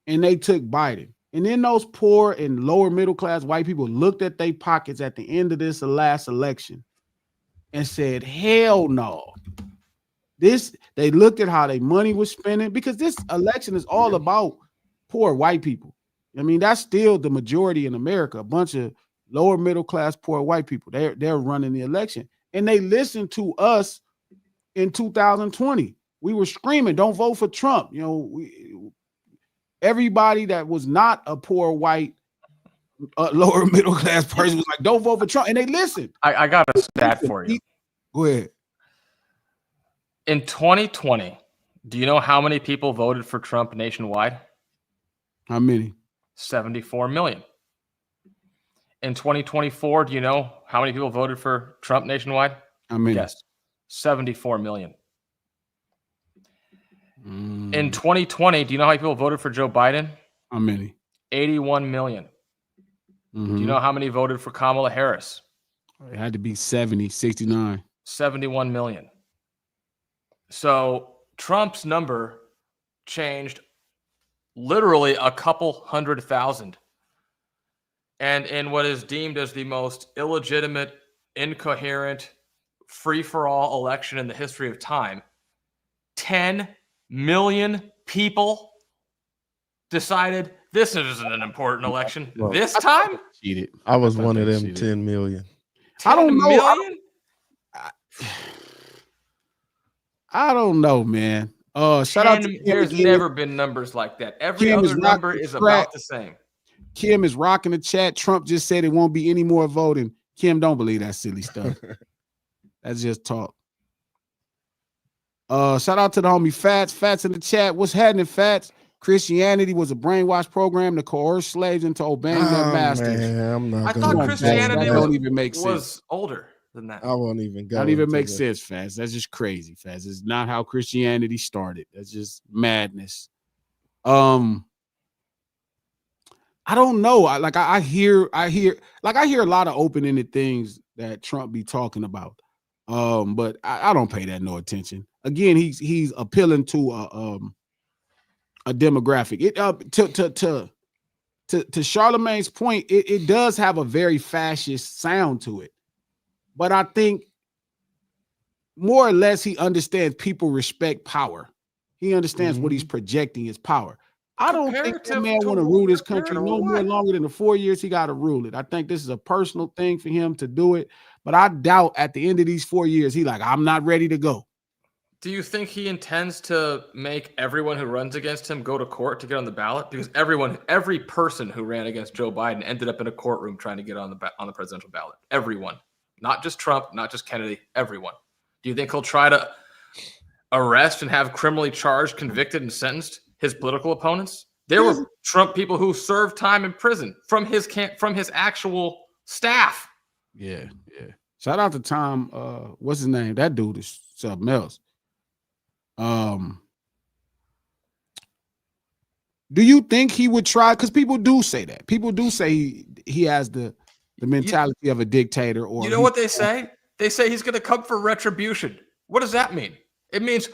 S1: And they took Biden. And then those poor and lower middle class white people looked at their pockets at the end of this last election and said, hell no. They looked at how their money was spending, because this election is all about poor white people. I mean, that's still the majority in America, a bunch of lower middle class, poor white people. They're running the election. and they listened to us in 2020. We were screaming, "Don't vote for Trump." You know, everybody that was not a poor white, lower middle class person was like, "Don't vote for Trump," and they listened.
S3: I got a stat for you.
S1: Go ahead.
S3: In 2020, do you know how many people voted for Trump nationwide?
S1: How many?
S3: 74 million. In 2024, do you know how many people voted for Trump nationwide?
S1: How many?
S3: Yes, 74 million. In 2020, do you know how many people voted for Joe Biden?
S1: How many?
S3: 81 million. Do you know how many voted for Kamala Harris?
S1: It had to be 70, 69.
S3: 71 million. So Trump's number changed literally a couple 100,000. And in what is deemed as the most illegitimate, incoherent, free-for-all election in the history of time, 10 million people decided this isn't an important election this time.
S1: Cheated.
S4: I was one of them 10 million.
S3: 10
S1: I don't know.
S3: million?
S1: I don't know, man. Shout out to Kim.
S3: There's never been numbers like that. Every other number is about the same.
S1: Kim is rocking the chat. Trump just said it won't be any more voting. Kim, don't believe that silly stuff. That's just talk. Shout out to the homie Fats. Fats in the chat. What's happening, Fats? Christianity was a brainwash program to coerce slaves into obeying their masters.
S4: Man,
S3: I thought Christianity
S1: don't even make sense.
S3: was older than that.
S4: I won't even go.
S1: Not even make sense, Fats. That's just crazy, Fats. It's not how Christianity started. That's just madness. I don't know. I hear a lot of open-ended things that Trump be talking about. But I don't pay that no attention. Again, he's appealing to a demographic. To Charlemagne's point, it does have a very fascist sound to it. But I think more or less he understands people respect power. He understands what he's projecting is power. I don't think that man want to rule this country no more longer than the 4 years he got to rule it. I think this is a personal thing for him to do it. But I doubt at the end of these 4 years, he like, I'm not ready to go.
S3: Do you think he intends to make everyone who runs against him go to court to get on the ballot? Because every person who ran against Joe Biden ended up in a courtroom trying to get on the presidential ballot. Everyone, not just Trump, not just Kennedy, everyone. Do you think he'll try to arrest and have criminally charged, convicted, and sentenced his political opponents? There were Trump people who served time in prison from his actual staff.
S1: Yeah. Shout out to Tom. What's his name? That dude is something else. Do you think he would try? Because people do say that. People do say he has the mentality of a dictator. Or
S3: you know what they say? They say he's going to come for retribution. What does that mean? It means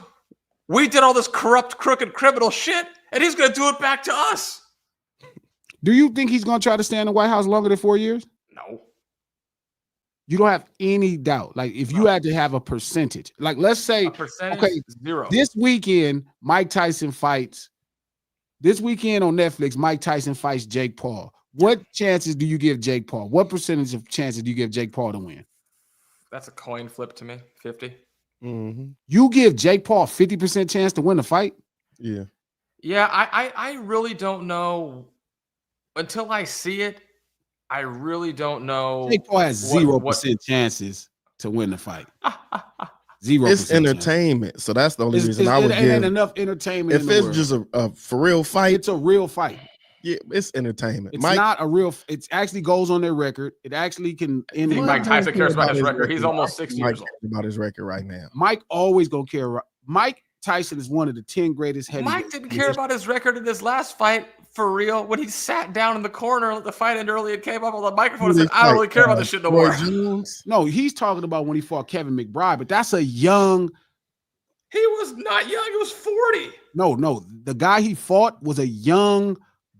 S3: we did all this corrupt, crooked, criminal shit, and he's going to do it back to us.
S1: Do you think he's going to try to stay in the White House longer than 4 years?
S3: No.
S1: You don't have any doubt. Like if you had to have a percentage, like let's say, okay,
S3: 0.
S1: This weekend, Mike Tyson fights. This weekend on Netflix, Mike Tyson fights Jake Paul. What chances do you give Jake Paul? What percentage of chances do you give Jake Paul to win?
S3: That's a coin flip to me, 50.
S4: Mm-hmm.
S1: You give Jake Paul 50% chance to win the fight?
S4: Yeah.
S3: Yeah, I really don't know. Until I see it, I really don't know.
S1: Jake Paul has 0% chances to win the fight. 0%.
S4: It's entertainment, so that's the only reason I would give.
S1: Ain't enough entertainment.
S4: If it's just a for real fight,
S1: it's a real fight.
S4: Yeah, it's entertainment.
S1: It's not a real. It actually goes on their record. It actually can end.
S3: Mike Tyson cares about his record. He's almost 60 years old.
S4: About his record right now.
S1: Mike always gonna care. Mike Tyson is one of the 10 greatest heavyweights.
S3: Mike didn't care about his record in his last fight for real. When he sat down in the corner and let the fight end early and came up on the microphone and said, "I don't really care about this shit no more."
S1: No, he's talking about when he fought Kevin McBride, but that's a young.
S3: He was not young. He was 40.
S1: No, the guy he fought was a young,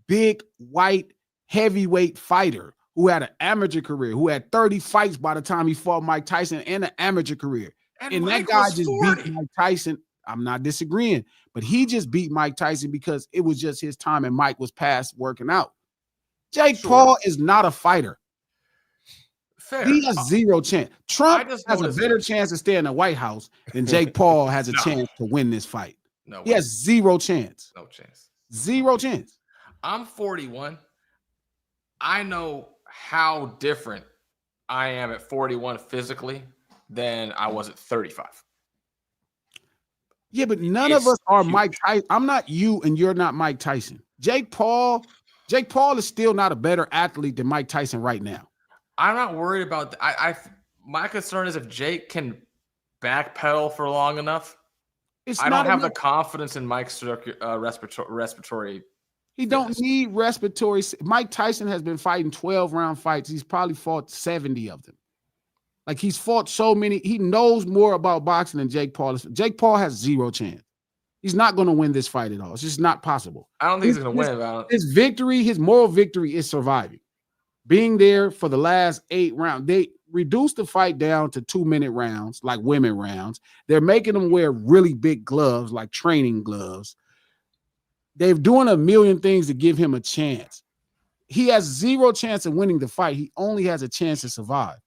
S1: big white heavyweight fighter who had an amateur career, who had 30 fights by the time he fought Mike Tyson and an amateur career. And that guy just 40. Beat Mike Tyson. I'm not disagreeing, but he just beat Mike Tyson because it was just his time and Mike was past working out. Jake Paul is not a fighter.
S3: Fair.
S1: He has zero chance. Trump
S3: just
S1: has a
S3: noticed
S1: better
S3: this.
S1: chance to stay in the White House than Jake Paul has a
S3: No.
S1: chance to win this fight.
S3: No
S1: He
S3: way.
S1: has zero chance.
S3: No chance.
S1: Zero chance.
S3: I'm 41. I know how different I am at 41 physically than I was at 35.
S1: Yeah, but none of us are Mike Tyson. I'm not you, and you're not Mike Tyson. Jake Paul is still not a better athlete than Mike Tyson right now.
S3: I'm not worried about that. My concern is if Jake can backpedal for long enough. I don't have the confidence in Mike's respiratory.
S1: He don't need respiratory. Mike Tyson has been fighting 12-round fights. He's probably fought 70 of them. Like, he's fought so many. He knows more about boxing than Jake Paul. Jake Paul has zero chance. He's not going to win this fight at all. It's just not possible.
S3: I don't think he's going to win.
S1: His victory, his moral victory is surviving. Being there for the last 8 rounds. They reduced the fight down to 2-minute rounds, like women rounds. They're making them wear really big gloves, like training gloves. They're doing a million things to give him a chance. He has zero chance of winning the fight. He only has a chance to survive.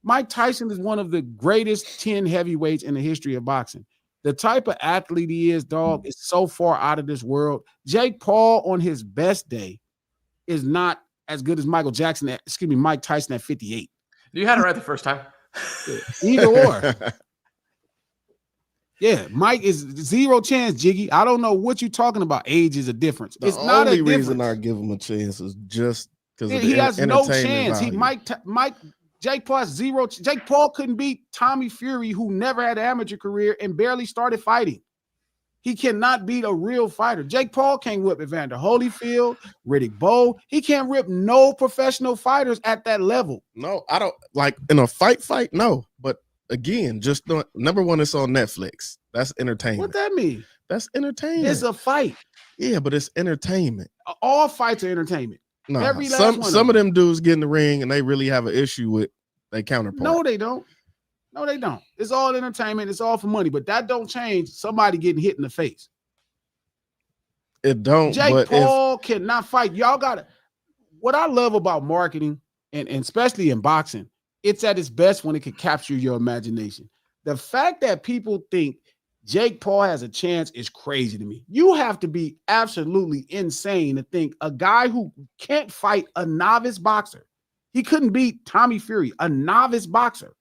S1: Mike Tyson is one of the greatest 10 heavyweights in the history of boxing. The type of athlete he is, dog, is so far out of this world. Jake Paul on his best day is not as good as Mike Tyson at 58.
S3: You had it right the first time.
S1: Either or. Yeah, Mike is zero chance, Jiggy. I don't know what you're talking about. Age is a difference.
S4: The only reason I give him a chance is just because
S1: he has no chance. Jake Paul has zero. Jake Paul couldn't beat Tommy Fury, who never had an amateur career and barely started fighting. He cannot beat a real fighter. Jake Paul can't whip Evander Holyfield, Riddick Bowe. He can't rip no professional fighters at that level.
S4: No, I don't like in a fight. No, but again, just number one, it's on Netflix. That's entertainment.
S1: What that mean?
S4: That's entertainment.
S1: It's a fight.
S4: Yeah, but it's entertainment.
S1: All fights are entertainment.
S4: No, some of them dudes get in the ring and they really have an issue with their counterpart.
S1: No, they don't. No, they don't. It's all entertainment. It's all for money, but that don't change somebody getting hit in the face.
S4: It don't.
S1: Jake Paul cannot fight. Y'all gotta. What I love about marketing, and especially in boxing, it's at its best when it can capture your imagination. The fact that people think Jake Paul has a chance is crazy to me. You have to be absolutely insane to think a guy who can't fight a novice boxer. He couldn't beat Tommy Fury, a novice boxer.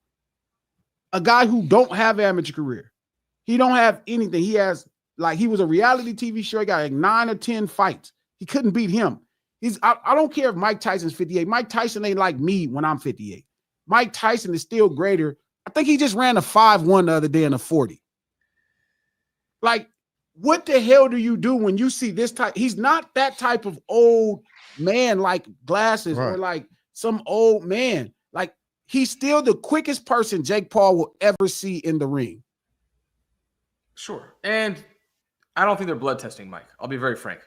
S1: A guy who don't have amateur career. He don't have anything. He has, like, he was a reality TV show. He got like 9 or 10 fights. He couldn't beat him. I don't care if Mike Tyson's 58. Mike Tyson ain't like me when I'm 58. Mike Tyson is still greater. I think he just ran a 5-1 the other day in a 40. Like, what the hell do you do when you see this type? He's not that type of old man like glasses or like some old man. Like, he's still the quickest person Jake Paul will ever see in the ring.
S3: Sure. And I don't think they're blood testing Mike. I'll be very frank.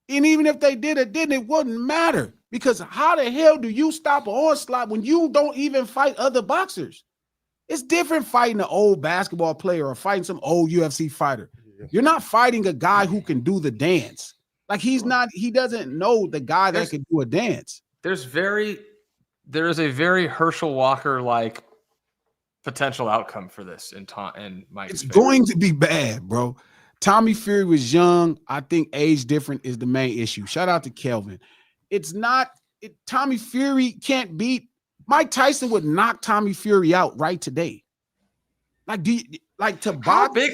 S1: And even if they did it, then it wouldn't matter. Because how the hell do you stop an onslaught when you don't even fight other boxers? It's different fighting an old basketball player or fighting some old UFC fighter. Yeah. You're not fighting a guy who can do the dance. Like, he doesn't know the guy that can do a dance.
S3: There is a very Herschel Walker-like potential outcome for this in Mike's
S1: It's
S3: favor.
S1: going to be bad, bro. Tommy Fury was young. I think age difference is the main issue. Shout out to Kelvin. Tommy Fury can't beat Mike Tyson. Would knock Tommy Fury out right today.
S3: How big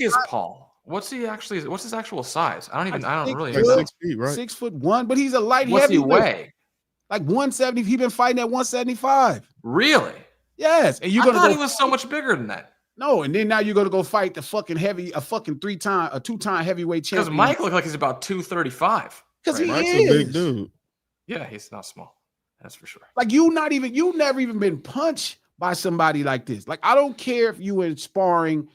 S3: is Paul? What's his actual size? I don't really know.
S4: 6 feet, right?
S1: 6'1", but he's a light heavyweight.
S3: What's he weigh?
S1: Like 170. He's been fighting at 175.
S3: Really?
S1: Yes. And
S3: I thought he was so much bigger than that.
S1: No, and then now you're gonna go fight the fucking two-time heavyweight champion.
S3: Because Mike looked like he's about 235.
S1: Because he
S4: Mike's
S1: is
S4: a big dude.
S3: Yeah, he's not small. That's for sure.
S1: Like, you've never even been punched by somebody like this. Like, I don't care if you in sparring,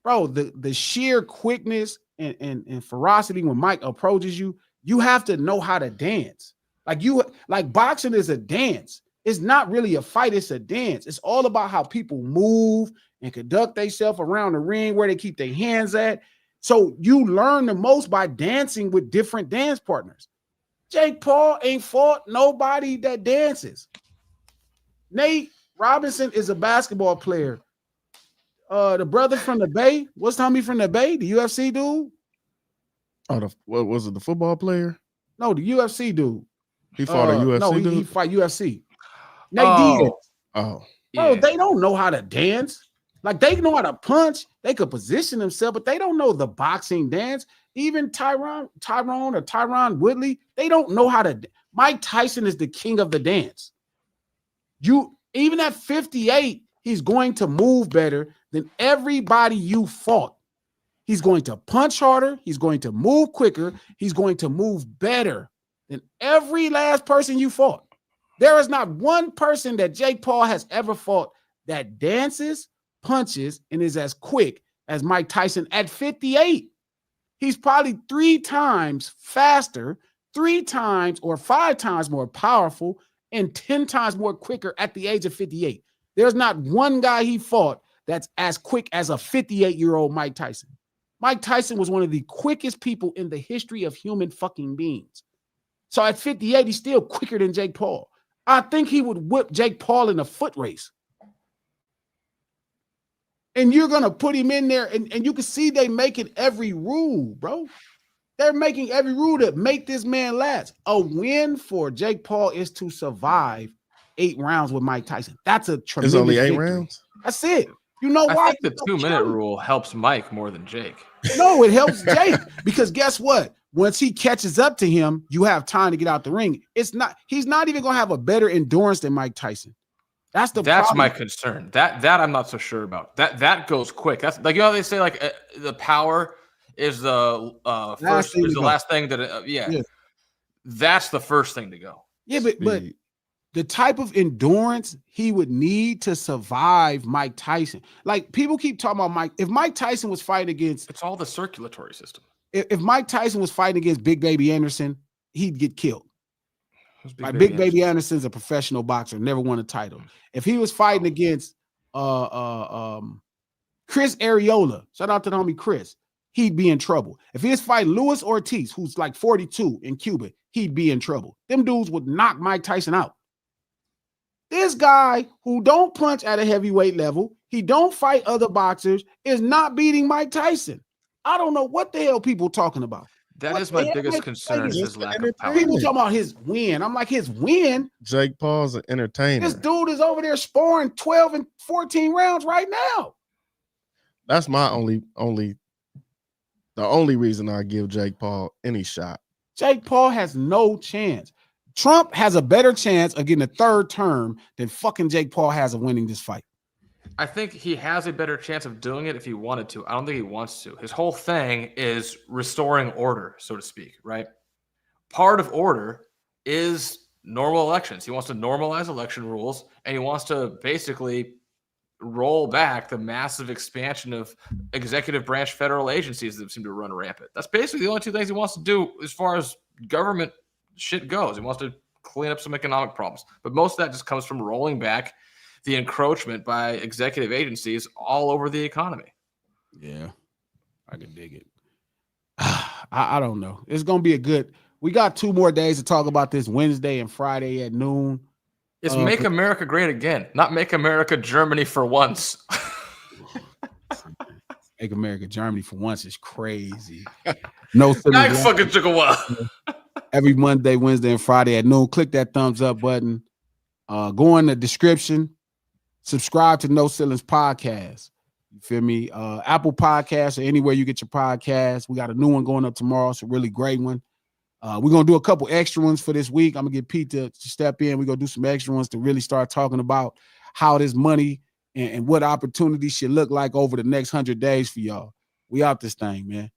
S1: bro. The sheer quickness and ferocity when Mike approaches you, you have to know how to dance. Like boxing is a dance. It's not really a fight, it's a dance. It's all about how people move and conduct themselves around the ring, where they keep their hands at. So you learn the most by dancing with different dance partners. Jake Paul ain't fought nobody that dances. Nate Robinson is a basketball player. The brother from the Bay, what's Tommy from the Bay? The UFC dude?
S4: Oh, what was it? The football player?
S1: No, the UFC dude.
S4: He fought a UFC
S1: no,
S4: dude?
S1: he fight UFC. Nate Diaz.
S4: Oh.
S1: Bro, they don't know how to dance. Like, they know how to punch. They could position themselves, but they don't know the boxing dance. Even Tyron Woodley, they don't know how to. Mike Tyson is the king of the dance. Even at 58, he's going to move better than everybody you fought. He's going to punch harder. He's going to move quicker. He's going to move better than every last person you fought. There is not one person that Jake Paul has ever fought that dances, punches, and is as quick as Mike Tyson at 58. He's probably 3 times faster, 3 times or 5 times more powerful, and 10 times more quicker at the age of 58. There's not one guy he fought that's as quick as a 58-year-old Mike Tyson. Mike Tyson was one of the quickest people in the history of human fucking beings. So at 58, he's still quicker than Jake Paul. I think he would whip Jake Paul in a foot race. And you're going to put him in there, and you can see they making every rule, bro. They're making every rule to make this man last. A win for Jake Paul is to survive 8 rounds with Mike Tyson. That's a tremendous
S4: It's only 8
S1: victory.
S4: rounds?
S1: That's it. You know why?
S3: I think the 2-minute rule helps Mike more than Jake.
S1: No, it helps Jake because guess what? Once he catches up to him, you have time to get out the ring. He's not even going to have a better endurance than Mike Tyson. That's problem.
S3: My concern. That I'm not so sure about. That goes quick. That's like, you know, they say like the power is the last thing that yeah. That's the first thing to go.
S1: Yeah, but the type of endurance he would need to survive Mike Tyson. Like, people keep talking about Mike. If Mike Tyson was fighting against,
S3: it's all the circulatory system.
S1: If Mike Tyson was fighting against Big Baby Anderson, he'd get killed. Big Baby Anderson's a professional boxer, never won a title. If he was fighting against Chris Areola, shout out to the homie Chris, he'd be in trouble. If he was fighting Luis Ortiz, who's like 42 in Cuba, he'd be in trouble. Them dudes would knock Mike Tyson out. This guy who don't punch at a heavyweight level, he don't fight other boxers, is not beating Mike Tyson. I don't know what the hell people talking about.
S3: That is my biggest concern, is his lack of power.
S1: People talking about his win. I'm like, his win?
S4: Jake Paul's an entertainer.
S1: This dude is over there sparring 12 and 14 rounds right now.
S4: That's my only reason I give Jake Paul any shot.
S1: Jake Paul has no chance. Trump has a better chance of getting a 3rd term than fucking Jake Paul has of winning this fight.
S3: I think he has a better chance of doing it if he wanted to. I don't think he wants to. His whole thing is restoring order, so to speak, right? Part of order is normal elections. He wants to normalize election rules, and he wants to basically roll back the massive expansion of executive branch federal agencies that seem to run rampant. That's basically the only 2 things he wants to do as far as government shit goes. He wants to clean up some economic problems. But most of that just comes from rolling back the encroachment by executive agencies all over the economy.
S1: Yeah, I can dig it. I don't know. It's going to be a good. We got 2 more days to talk about this, Wednesday and Friday at noon.
S3: It's Make America Great Again, not Make America Germany for once.
S1: Make America Germany for once is crazy. No,
S3: that fucking took a while.
S1: Every Monday, Wednesday, and Friday at noon. Click that thumbs up button. Go in the description. Subscribe to No Ceilings Podcast. You feel me? Apple Podcasts or anywhere you get your podcasts. We got a new one going up tomorrow. It's a really great one. We're going to do a couple extra ones for this week. I'm going to get Pete to step in. We're going to do some extra ones to really start talking about how this money and what opportunities should look like over the next 100 days for y'all. We out this thing, man.